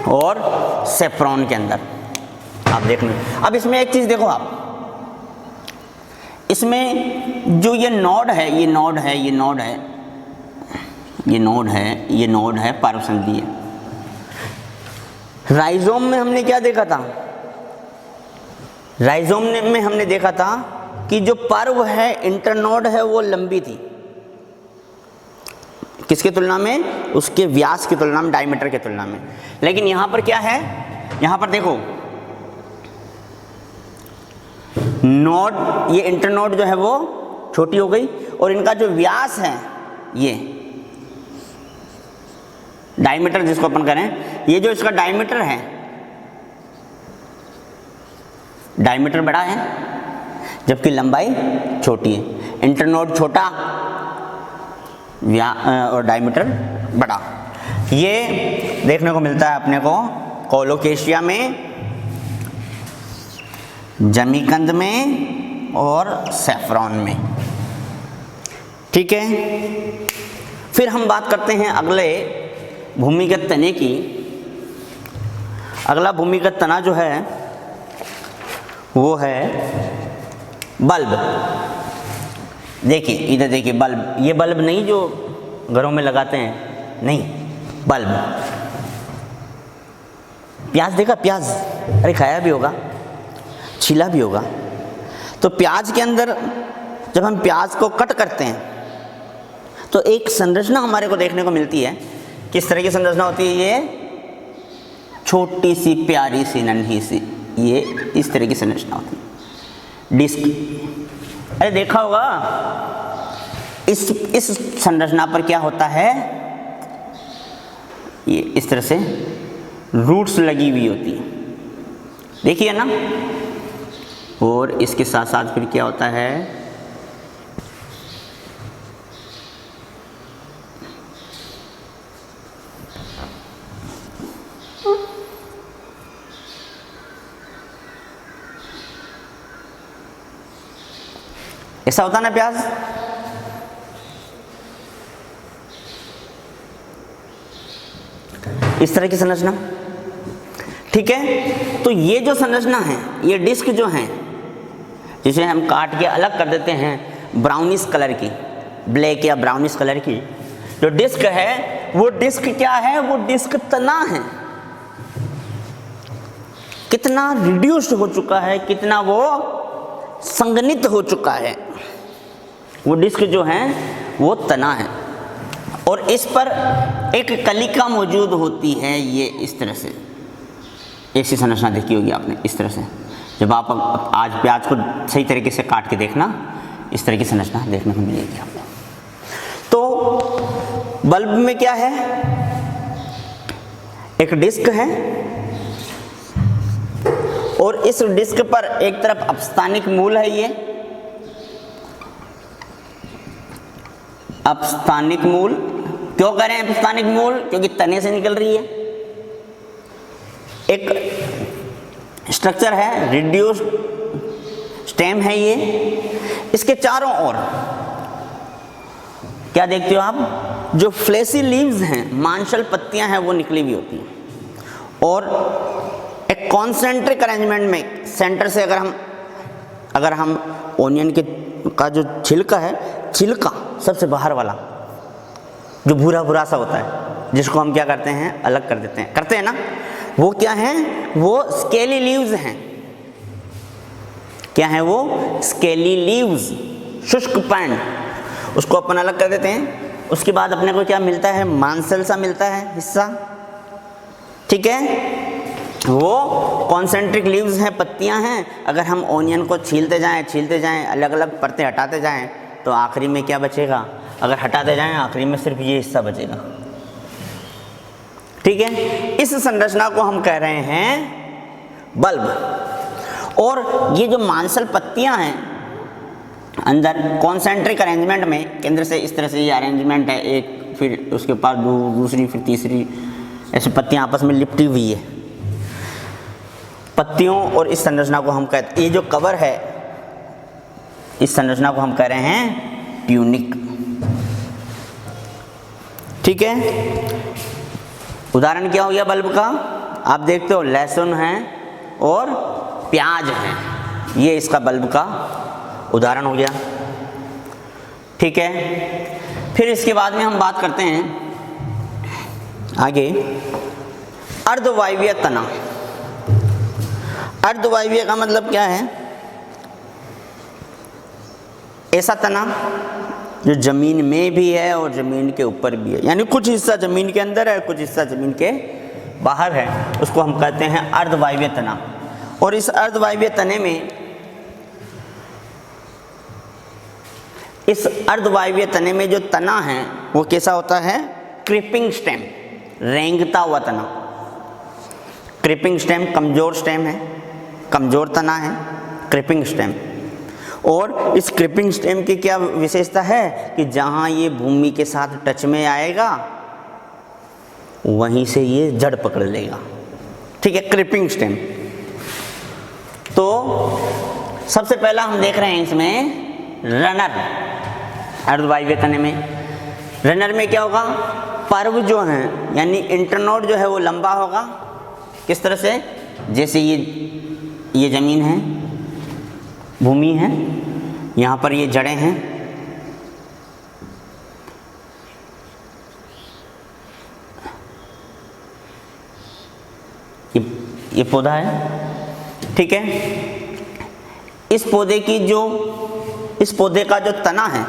और सेफ्रॉन के अंदर आप देखना। अब इसमें एक चीज देखो आप, इसमें जो ये नोड है, ये नोड है, ये नोड है, ये नोड है, ये नोड है, पर्व संधि है। राइजोम में हमने क्या देखा था? राइजोम में हमने देखा था कि जो पर्व है, इंटरनोड है, वो लंबी थी। किसके तुलना में? उसके व्यास की तुलना में, डायमीटर की तुलना में। लेकिन यहां पर क्या है? यहां पर देखो, नोड, ये इंटरनोड जो है वो छोटी हो गई और इनका जो व्यास है, ये डायमीटर जिसको अपन करें, ये जो इसका डायमीटर है, डायमीटर बड़ा है जबकि लंबाई छोटी है। इंटरनोड छोटा और डायमीटर बड़ा। ये देखने को मिलता है अपने को कोलोकेशिया में, जमीकंद में और सेफ्रॉन में, ठीक है। फिर हम बात करते हैं अगले भूमिगत तने की। अगला भूमिगत तना जो है वो है बल्ब। देखिए इधर देखिए बल्ब, ये बल्ब नहीं जो घरों में लगाते हैं, नहीं, बल्ब। प्याज देखा, प्याज, अरे खाया भी होगा, छीला भी होगा। तो प्याज के अंदर जब हम प्याज को कट करते हैं तो एक संरचना हमारे को देखने को मिलती है। किस तरह की संरचना होती है? ये छोटी सी प्यारी सी नन्ही सी, ये इस तरह की संरचना होती है, डिस्क। अरे देखा होगा, इस संरचना पर क्या होता है, ये इस तरह से रूट्स लगी हुई होती है, देखिए ना। और इसके साथ साथ फिर क्या होता है, ऐसा होता ना प्याज, इस तरह की संरचना, ठीक है। तो ये जो संरचना है, ये डिस्क जो है, जिसे हम काट के अलग कर देते हैं ब्राउनिश कलर की, ब्लैक या ब्राउनिश कलर की जो डिस्क है, वो डिस्क क्या है, वो डिस्क तना है। कितना रिड्यूस्ड हो चुका है, कितना वो संघनित हो चुका है, वो डिस्क जो है वो तना है। और इस पर एक कलिका मौजूद होती है, ये इस तरह से, ऐसी संरचना देखी होगी आपने, इस तरह से। जब आप आज प्याज को सही तरीके से काट के देखना, इस तरह की संरचना देखने को मिलेगी आपको। तो बल्ब में क्या है, एक डिस्क है और इस डिस्क पर एक तरफ अपस्थानिक मूल है, ये अपस्थानिक मूल। क्यों कह रहे हैं अपस्थानिक मूल? क्योंकि तने से निकल रही है। एक स्ट्रक्चर है, रिड्यूस्ड स्टेम है ये। इसके चारों ओर क्या देखते हो आप, जो फ्लेसी लीव्स हैं, मांसल पत्तियां हैं, वो निकली हुई होती हैं। और एक कॉन्सेंट्रिक अरेंजमेंट में सेंटर से अगर हम ओनियन का जो छिलका है, छिलका सबसे बाहर वाला जो भूरा भूरा सा होता है, जिसको हम क्या करते हैं, अलग कर देते हैं, करते हैं ना, वो क्या है, वो स्केली लीव्स हैं। क्या है वो? स्केली लीव्स, शुष्क पैंड, उसको अपन अलग कर देते हैं। उसके बाद अपने को क्या मिलता है, मांसल सा मिलता है हिस्सा, ठीक है। वो कॉन्सेंट्रिक लीव्स हैं, पत्तियां हैं। अगर हम ओनियन को छीलते जाएं, अलग अलग परतें हटाते जाएं, तो आखिरी में क्या बचेगा, अगर हटाते जाएं आखिरी में सिर्फ ये हिस्सा बचेगा, ठीक है। इस संरचना को हम कह रहे हैं बल्ब। और ये जो मांसल पत्तियां हैं अंदर कॉन्सेंट्रिक अरेंजमेंट में, केंद्र से इस तरह से ये अरेंजमेंट है, एक फिर उसके पास दूसरी फिर तीसरी, ऐसे पत्तियां आपस में लिपटी हुई है पत्तियों। और इस संरचना को हम कहते, ये जो कवर है, इस संरचना को हम कह रहे हैं ट्यूनिक, ठीक है। उदाहरण क्या हो गया बल्ब का, आप देखते हो लहसुन है और प्याज है, ये इसका बल्ब का उदाहरण हो गया, ठीक है। फिर इसके बाद में हम बात करते हैं आगे अर्धवायवीय तना। अर्धवायवीय का मतलब क्या है, ऐसा तना जो जमीन में भी है और जमीन के ऊपर भी है, यानी कुछ हिस्सा जमीन के अंदर है, कुछ हिस्सा जमीन के बाहर है, उसको हम कहते हैं अर्धवायवीय तना। और इस अर्धवायवीय तने में, इस अर्धवायवीय तने में जो तना है वो कैसा होता है, क्रीपिंग स्टेम, रेंगता हुआ तना। क्रीपिंग स्टेम कमजोर स्टेम है, कमजोर तना है, क्रीपिंग स्टेम। और इस क्रीपिंग स्टेम की क्या विशेषता है कि जहाँ ये भूमि के साथ टच में आएगा वहीं से ये जड़ पकड़ लेगा, ठीक है, क्रीपिंग स्टेम। तो सबसे पहला हम देख रहे हैं इसमें रनर, अर्धवायवीय तने में। रनर में क्या होगा, पर्व जो है यानी इंटरनोड जो है वो लंबा होगा किस तरह से? जैसे ये ज़मीन है, भूमि है, यहाँ पर ये जड़ें हैं, ये पौधा है, ठीक है। इस पौधे का जो तना है,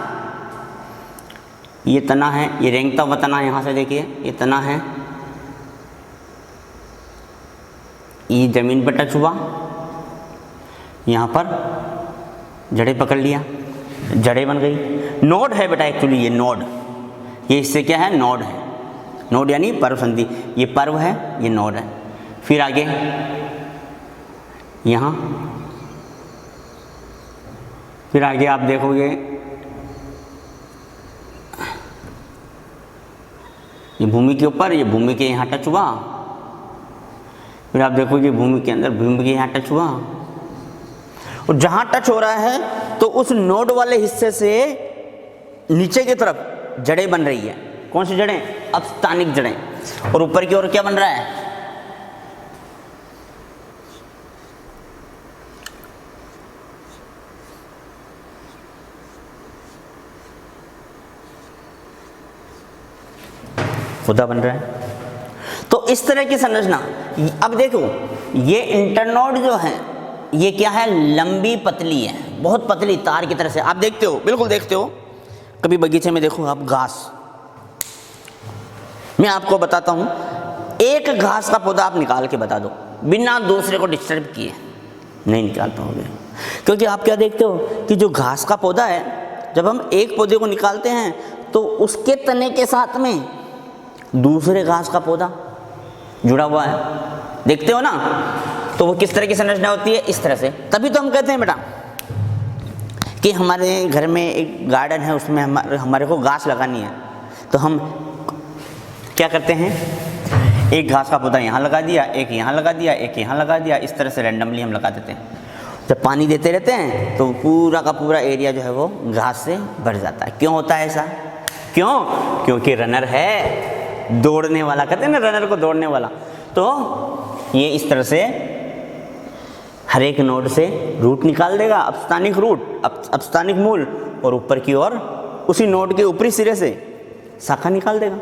ये तना है, ये रेंगता हुआ तना, यहाँ से देखिए ये तना है, ये ज़मीन पर टच हुआ, यहाँ पर जड़ें पकड़ लिया, जड़ें बन गई। नोड है बेटा एक्चुअली, ये नोड, ये इससे क्या है? नोड है। नोड यानी पर्व संधि, ये पर्व है, ये नोड है। फिर आगे यहाँ, फिर आगे आप देखोगे ये भूमि के ऊपर, ये भूमि के यहाँ टच हुआ, फिर आप देखोगे भूमि के अंदर, भूमि के यहाँ टच हुआ, और जहाँ टच हो रहा है तो उस नोड वाले हिस्से से नीचे की तरफ जड़ें बन रही है। कौन सी जड़ें? अपस्थानिक जड़ें। और ऊपर की ओर क्या बन रहा है? पौधा बन रहा है। तो इस तरह की संरचना। अब देखो ये इंटरनोड जो है ये क्या है? लंबी पतली है, बहुत पतली तार की तरह से। आप देखते हो, बिल्कुल देखते हो, कभी बगीचे में देखो आप घास, मैं आपको बताता हूँ, एक घास का पौधा आप निकाल के बता दो बिना दूसरे को डिस्टर्ब किए, नहीं निकाल पाओगे। क्योंकि आप क्या देखते हो कि जो घास का पौधा है, जब हम एक पौधे को निकालते हैं तो उसके तने के साथ में दूसरे घास का पौधा जुड़ा हुआ है, देखते हो ना। तो वो किस तरह की संरचना होती है? इस तरह से। तभी तो हम कहते हैं बेटा कि हमारे घर में एक गार्डन है, उसमें हमारे को घास लगानी है, तो हम क्या करते हैं? एक घास का पौधा यहाँ लगा दिया, एक यहाँ लगा दिया, एक यहाँ लगा दिया, इस तरह से रैंडमली हम लगा देते हैं। जब पानी देते रहते हैं तो पूरा का पूरा एरिया जो है वो घास से भर जाता है। क्यों होता है ऐसा? क्यों? क्योंकि रनर है, दौड़ने वाला, कहते हैं ना रनर को, दौड़ने वाला। तो ये इस तरह से हर एक नोड से रूट निकाल देगा, अपस्थानिक रूट, अपस्थानिक मूल, और ऊपर की ओर उसी नोड के ऊपरी सिरे से शाखा निकाल देगा।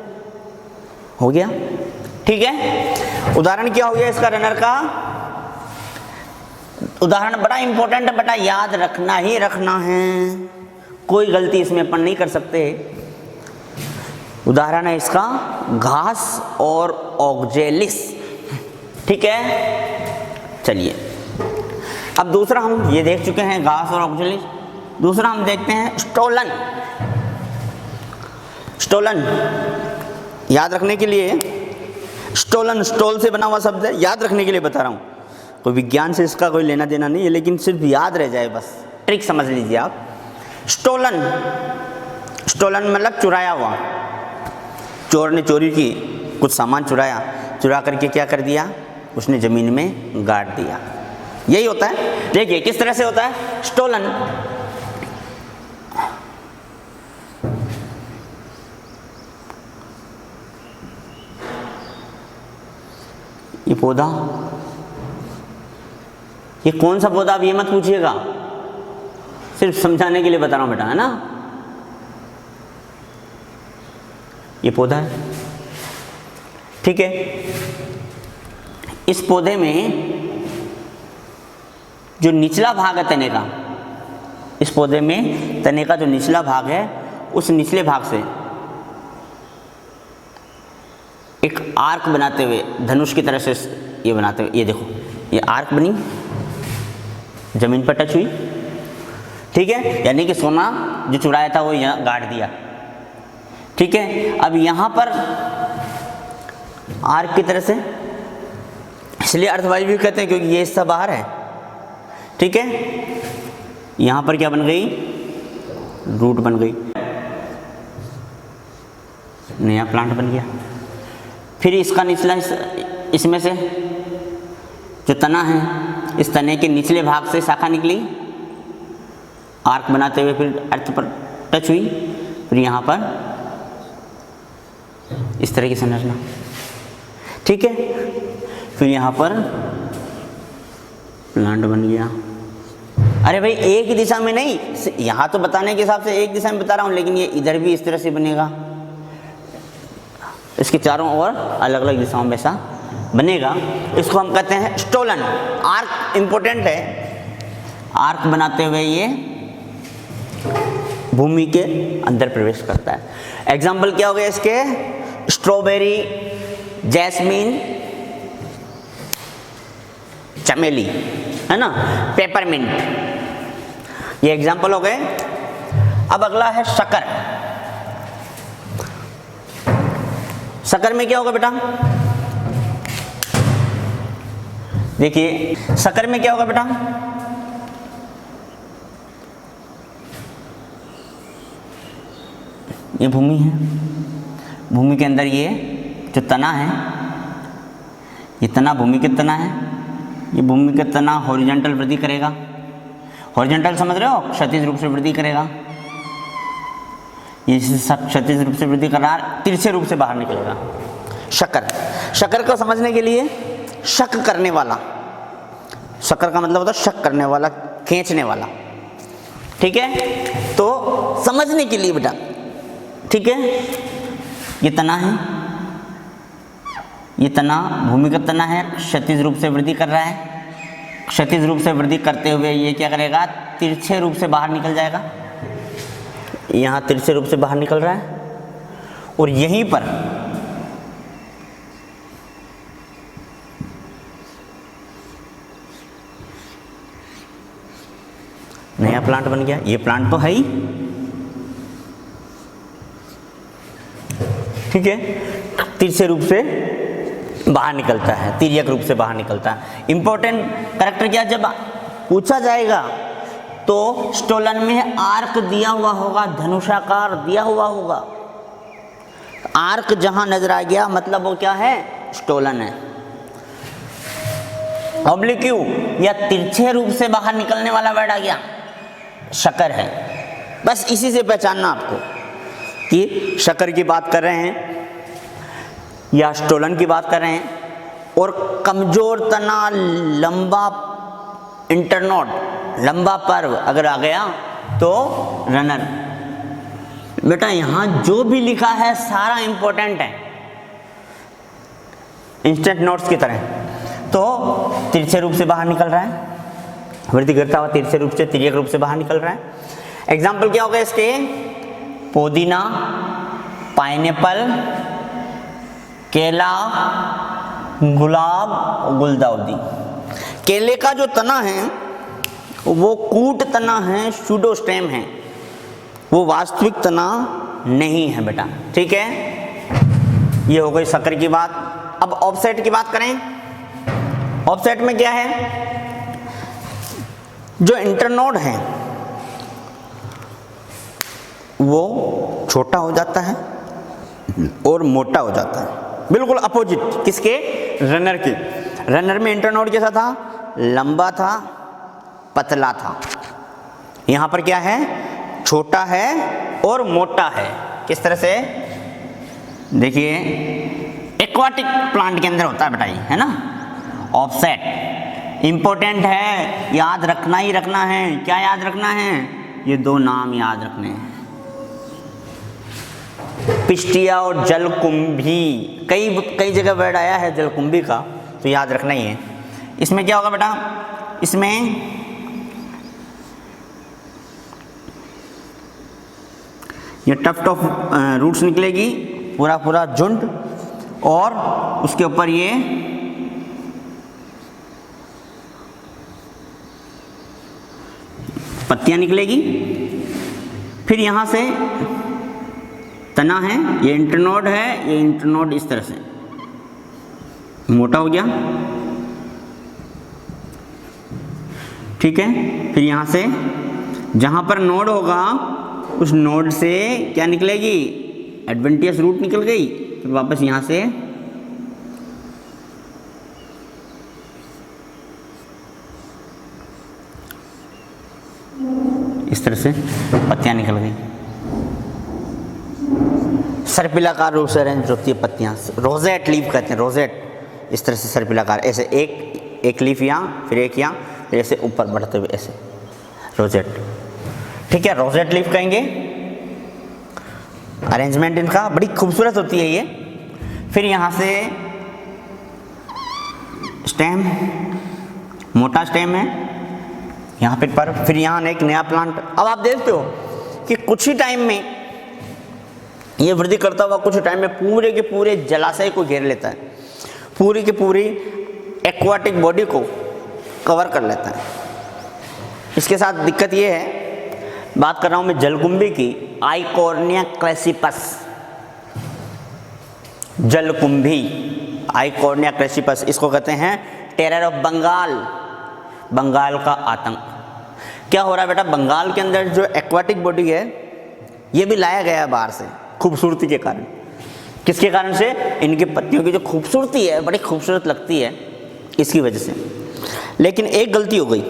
हो गया, ठीक है। उदाहरण क्या हो गया इसका, रनर का उदाहरण? बड़ा इंपॉर्टेंट है बेटा, याद रखना ही रखना है, कोई गलती इसमें अपन नहीं कर सकते। उदाहरण है इसका घास और ऑक्जेलिस, ठीक है। चलिए अब दूसरा हम ये देख चुके हैं, घास और ऑक्जेलिस। दूसरा हम देखते हैं स्टोलन। स्टोलन याद रखने के लिए, स्टोलन स्टोल से बना हुआ शब्द है, याद रखने के लिए बता रहा हूँ, कोई विज्ञान से इसका कोई लेना देना नहीं है, लेकिन सिर्फ याद रह जाए बस, ट्रिक समझ लीजिए आप। स्टोलन, स्टोलन मतलब चुराया हुआ। चोर ने चोरी की, कुछ सामान चुराया, चुरा करके क्या कर दिया? उसने ज़मीन में गाड़ दिया। यही होता है। देखिए किस तरह से होता है स्टोलन। ये पौधा, ये कौन सा पौधा? आप ये मत पूछिएगा, सिर्फ समझाने के लिए बता रहा हूं बेटा, है ना। ये पौधा है, ठीक है। इस पौधे में जो निचला भाग है तने का, इस पौधे में तने का जो निचला भाग है, उस निचले भाग से एक आर्क बनाते हुए, धनुष की तरह से ये बनाते हुए, ये देखो ये आर्क बनी, जमीन पर टच हुई, ठीक है। यानी कि सोना जो चुराया था वो यहाँ गाड़ दिया, ठीक है। अब यहाँ पर आर्क की तरह से, इसलिए अर्थवाही भी कहते हैं क्योंकि ये हिस्सा बाहर है, ठीक है। यहाँ पर क्या बन गई? रूट बन गई, नया प्लांट बन गया। फिर इसका निचला इसमें से जो तना है, इस तने के निचले भाग से शाखा निकली, आर्क बनाते हुए फिर अर्थ पर टच हुई, फिर यहाँ पर इस तरह की संरचना, ठीक है। फिर यहाँ पर प्लांट बन गया। अरे भाई एक ही दिशा में नहीं, यहाँ तो बताने के हिसाब से एक दिशा में बता रहा हूँ, लेकिन ये इधर भी इस तरह से बनेगा, इसके चारों ओर अलग अलग दिशाओं में ऐसा बनेगा। इसको हम कहते हैं स्टोलन। आर्क इंपॉर्टेंट है, आर्क बनाते हुए ये भूमि के अंदर प्रवेश करता है। एग्जाम्पल क्या हो गया इसके? स्ट्रॉबेरी, जैस्मीन, चमेली, है ना, पेपरमिंट, ये एग्जाम्पल हो गए। अब अगला है शक्कर। शक्कर में क्या होगा बेटा? देखिए शक्कर में क्या होगा बेटा? ये भूमि है, भूमि के अंदर ये जो तना है, ये तना भूमि के तना है, ये भूमि का तना हॉरिजॉन्टल वृद्धि करेगा। हॉरिजॉन्टल समझ रहे हो? क्षैतिज रूप से वृद्धि करेगा। ये क्षैतिज रूप से वृद्धि कर रहा है, तिरछे रूप से बाहर निकलेगा। शक्कर, शक्कर को समझने के लिए शक करने वाला, शक्कर का मतलब होता है शक करने वाला, खींचने वाला, ठीक है। तो समझने के लिए बेटा, ठीक है, ये तना है, ये तना भूमिगत तना है, क्षैतिज रूप से वृद्धि कर रहा है। क्षैतिज रूप से वृद्धि करते हुए ये क्या करेगा? तिरछे रूप से बाहर निकल जाएगा। यहाँ तिरछे रूप से बाहर निकल रहा है और यहीं पर नया प्लांट बन गया। ये प्लांट तो है ही, ठीक है, तिरछे रूप से बाहर निकलता है, तिर्यक रूप से बाहर निकलता है। इंपॉर्टेंट कैरेक्टर क्या? जब पूछा जाएगा तो स्टोलन में आर्क दिया हुआ होगा, धनुषाकार दिया हुआ होगा। आर्क जहां नजर आ गया मतलब वो क्या है? स्टोलन है। ऑब्लिक्यू या तिरछे रूप से बाहर निकलने वाला वर्ड आ गया, शक्कर है। बस इसी से पहचानना आपको कि शक्कर की बात कर रहे हैं या स्टोलन की बात कर रहे हैं। और कमजोर तना, लंबा इंटरनोड, लंबा पर्व अगर आ गया तो रनर। बेटा यहां जो भी लिखा है सारा इंपॉर्टेंट है, इंस्टेंट नोट्स की तरह। तो तिरछे रूप से बाहर निकल रहा है, वृद्धि करता हुआ तिरछे रूप से, तिर्यक रूप से बाहर निकल रहा है। एग्जाम्पल क्या होगा इसके? पुदीना, पाइनएप्पल, केला, गुलाब, गुलदाउदी। केले का जो तना है वो कूट तना है, सूडोस्टेम है, वो वास्तविक तना नहीं है बेटा, ठीक है। ये हो गई शक्कर की बात। अब ऑफसेट की बात करें। ऑफसेट में क्या है? जो इंटरनोड है वो छोटा हो जाता है और मोटा हो जाता है, बिल्कुल अपोजिट किसके? रनर के। रनर में इंटरनोड कैसा था? लंबा था, पतला था। यहां पर क्या है? छोटा है और मोटा है। किस तरह से? देखिए एक्वाटिक प्लांट के अंदर होता है बेटा, ये है ना ऑफसेट। इंपॉर्टेंट है, याद रखना ही रखना है। क्या याद रखना है? ये दो नाम याद रखने हैं, पिस्टिया और जलकुंभी। कई जगह वर्ड आया है जलकुंभी का, तो याद रखना ही है। इसमें क्या होगा बेटा? इसमें ये टफ्ट ऑफ रूट्स निकलेगी, पूरा पूरा झुंड, और उसके ऊपर ये पत्तियां निकलेगी। फिर यहां से तना है, ये इंटरनोड है, ये इंटरनोड इस तरह से मोटा हो गया, ठीक है। फिर यहां से जहां पर नोड होगा उस नोड से क्या निकलेगी? एडवेंटियस रूट निकल गई। फिर वापस यहां से इस तरह से पत्तियां निकल गई, सर्पिलाकार रूप से अरेंज होती है पत्तियां, रोजेट लीफ कहते हैं, रोजेट इस तरह से सर्पिलाकार, ऐसे एक लीफ यहाँ, फिर एक यहाँ, फिर ऐसे ऊपर बढ़ते हुए ऐसे रोजेट। ठीक है, रोजेट लीफ कहेंगे। अरेंजमेंट इनका बड़ी खूबसूरत होती है ये। फिर यहाँ से स्टेम, मोटा स्टेम है यहाँ पे पर, फिर यहाँ एक नया प्लांट। अब आप देखते हो कि कुछ ही टाइम में ये वृद्धि करता हुआ कुछ टाइम में पूरे के पूरे जलाशय को घेर लेता है, पूरी की पूरी एक्वाटिक बॉडी को कवर कर लेता है। इसके साथ दिक्कत ये है, बात कर रहा हूं मैं जलकुंभी की, आइकोर्निया क्रेसिपस। जलकुंभी आइकोर्निया क्रेसिपस, इसको कहते हैं टेरर ऑफ बंगाल, बंगाल का आतंक। क्या हो रहा है बेटा, बंगाल के अंदर जो एक्वाटिक बॉडी है ये भी लाया गया है बाहर से, खूबसूरती के कारण। किसके कारण से? इनकी पत्तियों की जो खूबसूरती है, बड़ी खूबसूरत लगती है, इसकी वजह से। लेकिन एक गलती हो गई,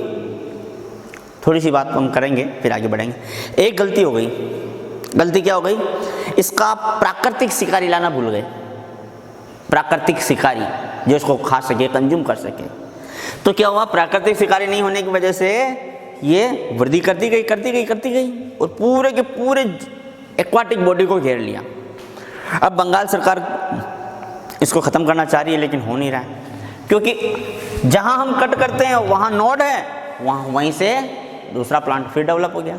थोड़ी सी बात हम करेंगे फिर आगे बढ़ेंगे। एक गलती हो गई। गलती क्या हो गई? इसका प्राकृतिक शिकारी लाना भूल गए, प्राकृतिक शिकारी जो इसको खा सके, कंज्यूम कर सके। तो क्या हुआ, प्राकृतिक शिकारी नहीं होने की वजह से ये वृद्धि करती गई और पूरे के पूरे एक्वाटिक बॉडी को घेर लिया। अब बंगाल सरकार इसको ख़त्म करना चाह रही है, लेकिन हो नहीं रहा है, क्योंकि जहां हम कट करते हैं वहां नोड है, वहीं से दूसरा प्लांट फिर डेवलप हो गया,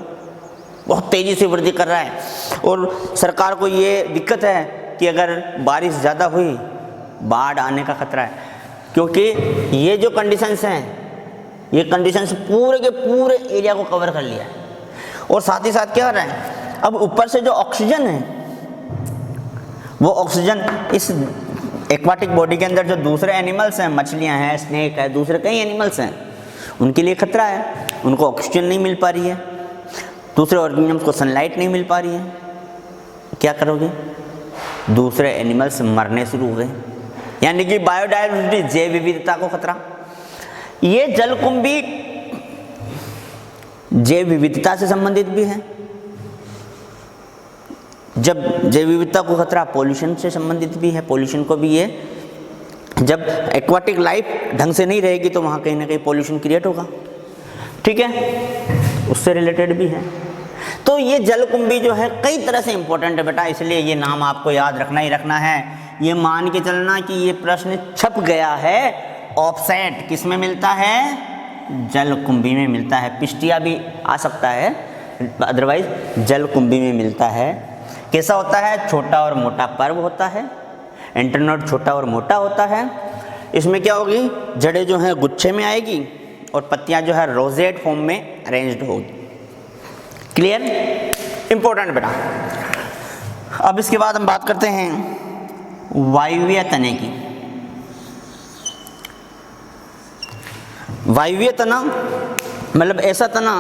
बहुत तेज़ी से वृद्धि कर रहा है। और सरकार को ये दिक्कत है कि अगर बारिश ज़्यादा हुई, बाढ़ आने का खतरा है, क्योंकि ये जो कंडीशंस हैं, ये कंडीशंस पूरे के पूरे एरिया को कवर कर लिया है। और साथ ही साथ क्या हो रहा है, अब ऊपर से जो ऑक्सीजन है, वो ऑक्सीजन इस एक्वाटिक बॉडी के अंदर जो दूसरे एनिमल्स हैं, मछलियां हैं, स्नेक है, दूसरे कई एनिमल्स हैं, उनके लिए खतरा है। उनको ऑक्सीजन नहीं मिल पा रही है, दूसरे ऑर्गेनिजम्स को सनलाइट नहीं मिल पा रही है। क्या करोगे? दूसरे एनिमल्स मरने शुरू हो गए, यानी कि बायोडायवर्सिटी, जैव विविधता को खतरा। ये जलकुंभी जैव विविधता से संबंधित भी है। जब जैव विविधता को खतरा, पॉल्यूशन से संबंधित भी है। पॉल्यूशन को भी ये, जब एक्वाटिक लाइफ ढंग से नहीं रहेगी तो वहाँ कहीं ना कहीं पॉल्यूशन क्रिएट होगा। ठीक है, उससे रिलेटेड भी है। तो ये जलकुंभी जो है कई तरह से इंपॉर्टेंट है बेटा, इसलिए ये नाम आपको याद रखना ही रखना है। ये मान के चलना कि ये प्रश्न छप गया है, ऑफसेट किस में मिलता है? जलकुंभी में मिलता है। पिस्टिया भी आ सकता है, अदरवाइज जलकुंभी में मिलता है। कैसा होता है? छोटा और मोटा पर्व होता है, इंटरनोड छोटा और मोटा होता है। इसमें क्या होगी, जड़ें जो हैं गुच्छे में आएगी और पत्तियां जो है रोजेट फॉर्म में अरेंज्ड होगी। क्लियर? इंपॉर्टेंट बेटा। अब इसके बाद हम बात करते हैं वायवीय तने की। वायवीय तना मतलब ऐसा तना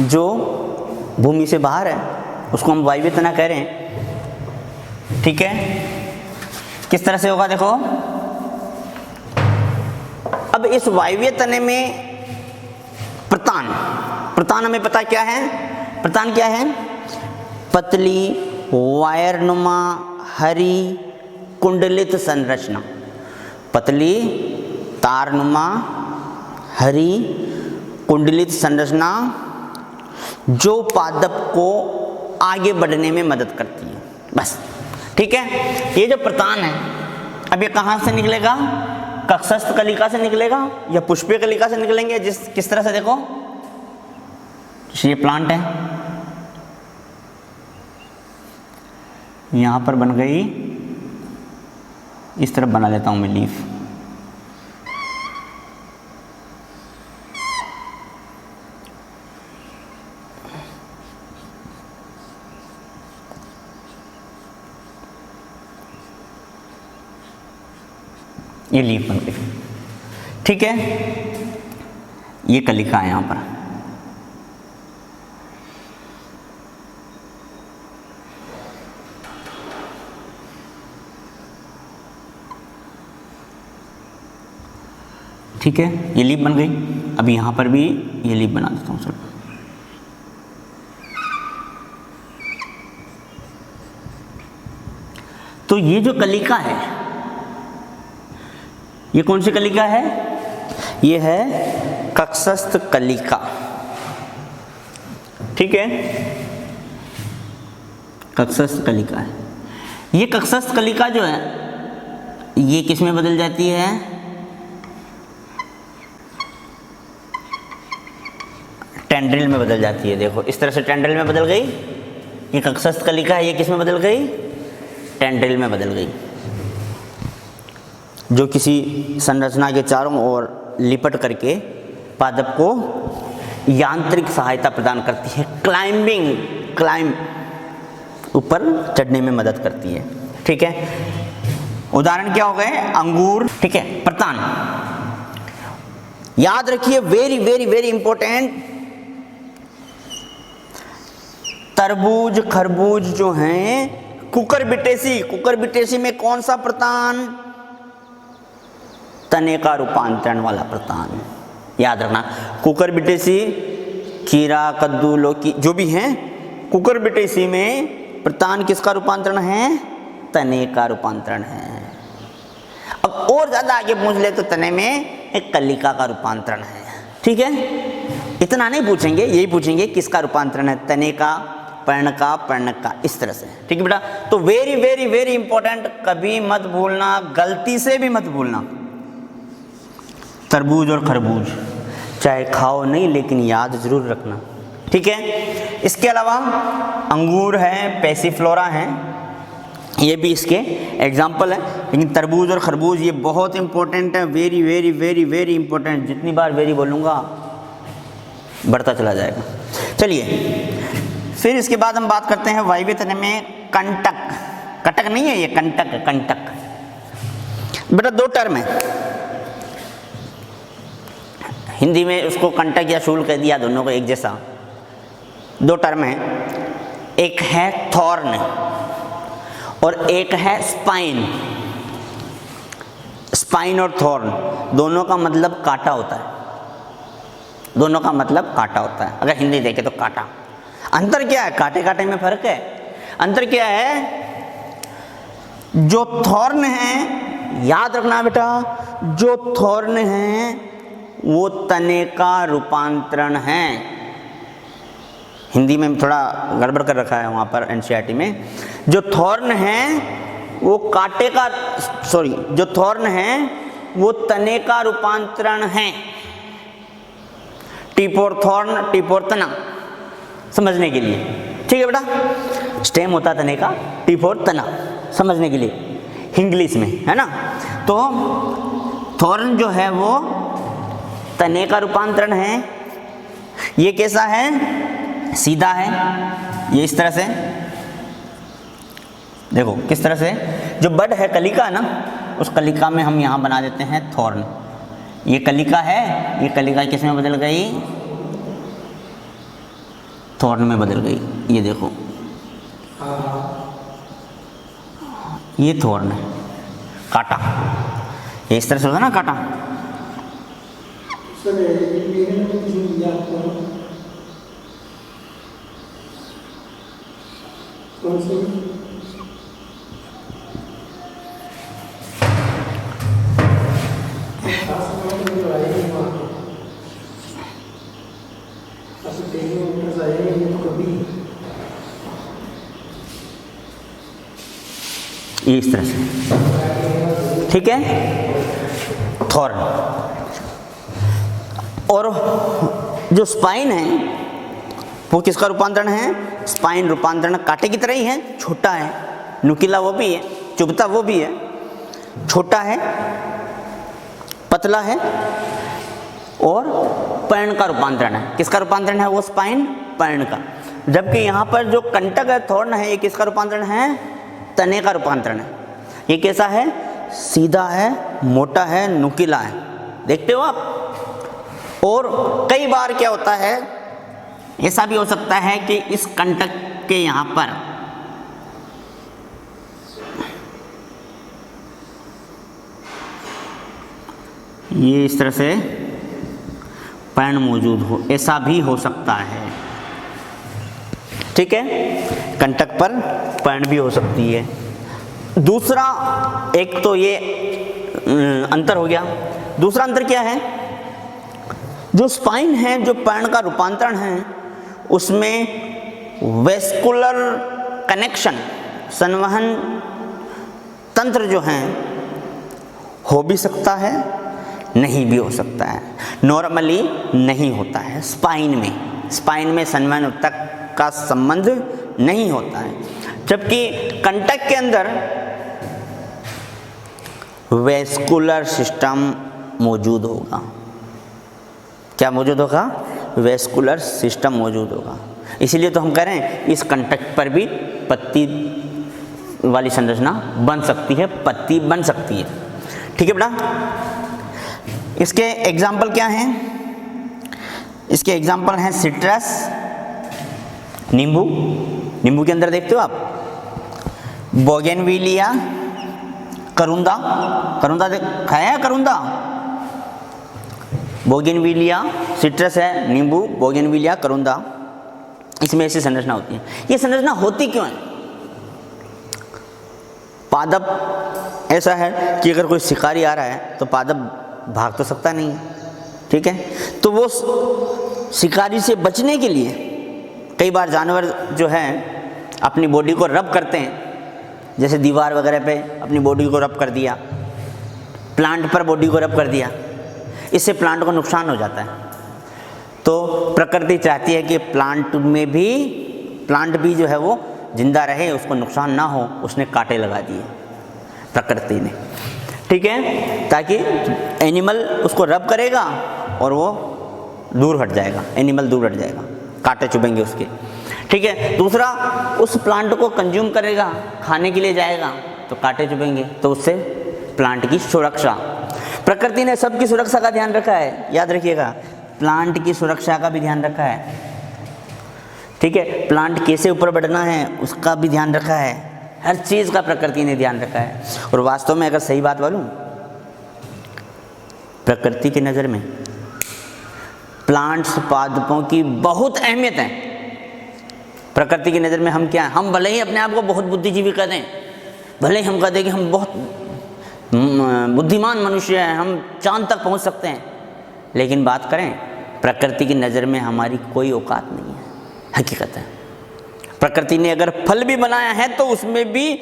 जो भूमि से बाहर है, उसको हम वायवीय तना कह रहे हैं। ठीक है, किस तरह से होगा देखो। अब इस वायवीय तने में प्रतान हमें पता क्या है? प्रतान क्या है? पतली वायरनुमा हरी कुंडलित संरचना, पतली तारनुमा हरी कुंडलित संरचना जो पादप को आगे बढ़ने में मदद करती है। बस ठीक है। ये जो प्रतान है, अब ये कहाँ से निकलेगा? कक्षस्थ कलिका से निकलेगा या पुष्पीय कलिका से निकलेंगे? किस तरह से देखो, ये प्लांट है, यहां पर बन गई, इस तरफ बना लेता हूं मैं लीफ। ये लीफ बन गई। ठीक है, ये कलिका है यहां पर। ठीक है, ये लीफ बन गई। अब यहाँ पर भी ये लीफ बना देता हूँ सर। तो ये जो कलिका है, ये कौन सी कलिका है? ये है कक्षस्थ कलिका। ठीक है, कक्षस्थ कलिका है। ये कक्षस्थ कलिका जो है ये किस में बदल जाती है? टेंड्रिल में बदल जाती है। देखो इस तरह से टेंड्रिल में बदल गई। ये कक्षस्थ कलिका है, ये किस में बदल गई? टेंड्रिल में बदल गई, जो किसी संरचना के चारों ओर लिपट करके पादप को यांत्रिक सहायता प्रदान करती है, क्लाइंब ऊपर चढ़ने में मदद करती है। ठीक है, उदाहरण क्या हो गए? अंगूर। ठीक है, प्रतान। याद रखिए, वेरी वेरी वेरी इंपॉर्टेंट, तरबूज खरबूज जो हैं, कुकुरबिटेसी में कौन सा प्रतान? तने का रूपांतरण वाला प्रतान। याद रखना, कुकुरबिटेसी, खीरा, कद्दू, लौकी जो भी हैं, कुकुरबिटेसी में प्रतान किसका रूपांतरण है? तने का रूपांतरण है। अब और ज्यादा आगे पूछ ले तो तने में एक कलिका का रूपांतरण है। ठीक है, इतना नहीं पूछेंगे, यही पूछेंगे किसका रूपांतरण है? तने का, पर्णक का, इस तरह से। ठीक है बेटा, तो वेरी वेरी वेरी इंपॉर्टेंट, कभी मत भूलना, गलती से भी मत भूलना, तरबूज और खरबूज चाहे खाओ नहीं लेकिन याद जरूर रखना। ठीक है, इसके अलावा अंगूर है, पैसिफ्लोरा है, ये भी इसके एग्जाम्पल है। लेकिन तरबूज और खरबूज ये बहुत इंपॉर्टेंट है, very very very very important. जितनी बार वेरी बोलूँगा बढ़ता चला जाएगा। चलिए, फिर इसके बाद हम बात करते हैं वायव्य तने में कंटक। कटक नहीं है ये, कंटक। बेटा दो टर्म है, हिंदी में उसको कंटक या शूल कह दिया, दोनों को एक जैसा। दो टर्म है, एक है थॉर्न और एक है स्पाइन। स्पाइन और थॉर्न दोनों का मतलब कांटा होता है, दोनों का मतलब कांटा होता है। अगर हिंदी देखे तो कांटा। अंतर क्या है? कांटे कांटे में फर्क है। अंतर क्या है? जो थॉर्न है, याद रखना बेटा, जो थॉर्न है वो तने का रूपांतरण है। हिंदी में थोड़ा गड़बड़ कर रखा है वहाँ पर एनसीईआरटी में। जो थॉर्न है वो कांटे का, जो थॉर्न है वो तने का रूपांतरण है। टिप और थॉर्न, टिप और तना, समझने के लिए। ठीक है बेटा, स्टेम होता तने का, टिप और तना, समझने के लिए इंग्लिश में, है ना। तो थॉर्न जो है वो तने का रूपांतरण है। ये कैसा है? सीधा है, ये इस तरह से। देखो किस तरह से, जो बड है, कलिका ना, उस कलिका में हम यहाँ बना देते हैं थॉर्न। ये कलिका है, ये कलिका किस में बदल गई? थॉर्न में बदल गई। ये देखो, ये थॉर्न है, कांटा। ये इस तरह से होता ना कांटा। ये इस तरह से, ठीक है, थॉर्न। और जो स्पाइन है वो किसका रूपांतरण है? स्पाइन रूपांतरण कांटे की तरह ही है, छोटा है, नुकीला वो भी है, चुभता वो भी है, छोटा है, पतला है, और पर्ण का रूपांतरण है। किसका रूपांतरण है वो? स्पाइन, पर्ण का। जबकि यहाँ पर जो कंटक है, थॉर्न है, ये किसका रूपांतरण है? तने का रूपांतरण है। ये कैसा है? सीधा है, मोटा है, नुकीला है। देखते हो आप। और कई बार क्या होता है, ऐसा भी हो सकता है कि इस कंटक के यहाँ पर ये इस तरह से पर्ण मौजूद हो, ऐसा भी हो सकता है। ठीक है, कंटक पर पर्ण भी हो सकती है। दूसरा, एक तो ये अंतर हो गया। दूसरा अंतर क्या है, जो स्पाइन है, जो पर्ण का रूपांतरण है, उसमें वेस्कुलर कनेक्शन, संवहन तंत्र जो हैं हो भी सकता है, नहीं भी हो सकता है। नॉर्मली नहीं होता है स्पाइन में संवहन तक का संबंध नहीं होता है, जबकि कंटक के अंदर वेस्कुलर सिस्टम मौजूद होगा। क्या मौजूद होगा? वेस्कुलर सिस्टम मौजूद होगा। इसीलिए तो हम कह रहे हैं इस कंटक पर भी पत्ती वाली संरचना बन सकती है, पत्ती बन सकती है। ठीक है बेटा। इसके एग्जाम्पल क्या हैं? इसके एग्जाम्पल हैं सिट्रस, नींबू, नींबू के अंदर देखते हो आप, बोगेनविलिया, करुंदा, करुंदा खाया है करुंदा? बोगेनविलिया, सिट्रस है, नींबू, बोगेनविलिया, करुंदा, इसमें ऐसी संरचना होती है। ये संरचना होती क्यों है? पादप ऐसा है कि अगर कोई शिकारी आ रहा है तो पादप भाग तो सकता नहीं है, ठीक है, तो वो शिकारी से बचने के लिए कई बार जानवर जो है अपनी बॉडी को रब करते हैं, जैसे दीवार वगैरह पे अपनी बॉडी को रब कर दिया, प्लांट पर बॉडी को रब कर दिया, इससे प्लांट को नुकसान हो जाता है। तो प्रकृति चाहती है कि प्लांट भी जो है वो जिंदा रहे, उसको नुकसान ना हो, उसने कांटे लगा दिए प्रकृति ने, ठीक है, ताकि एनिमल उसको रब करेगा और वो दूर हट जाएगा, एनिमल दूर हट जाएगा, कांटे चुभेंगे उसके, ठीक है। दूसरा, उस प्लांट को कंज्यूम करेगा, खाने के लिए जाएगा तो कांटे चुभेंगे, तो उससे प्लांट की सुरक्षा, प्रकृति ने सबकी सुरक्षा का ध्यान रखा है, याद रखिएगा, प्लांट की सुरक्षा का भी ध्यान रखा है, ठीक है, प्लांट कैसे ऊपर बढ़ना है उसका भी ध्यान रखा है, हर चीज़ का प्रकृति ने ध्यान रखा है। और वास्तव में अगर सही बात बोलूं, प्रकृति की नज़र में प्लांट्स, पादपों की बहुत अहमियत है। प्रकृति की नज़र में हम क्या हैं? हम भले ही अपने आप को बहुत बुद्धिजीवी कर दें, भले ही हम कह दें कि हम बहुत बुद्धिमान मनुष्य हैं, हम चांद तक पहुंच सकते हैं, लेकिन बात करें प्रकृति की नज़र में हमारी कोई औकात नहीं है। हकीकत है, प्रकृति ने अगर फल भी बनाया है तो उसमें भी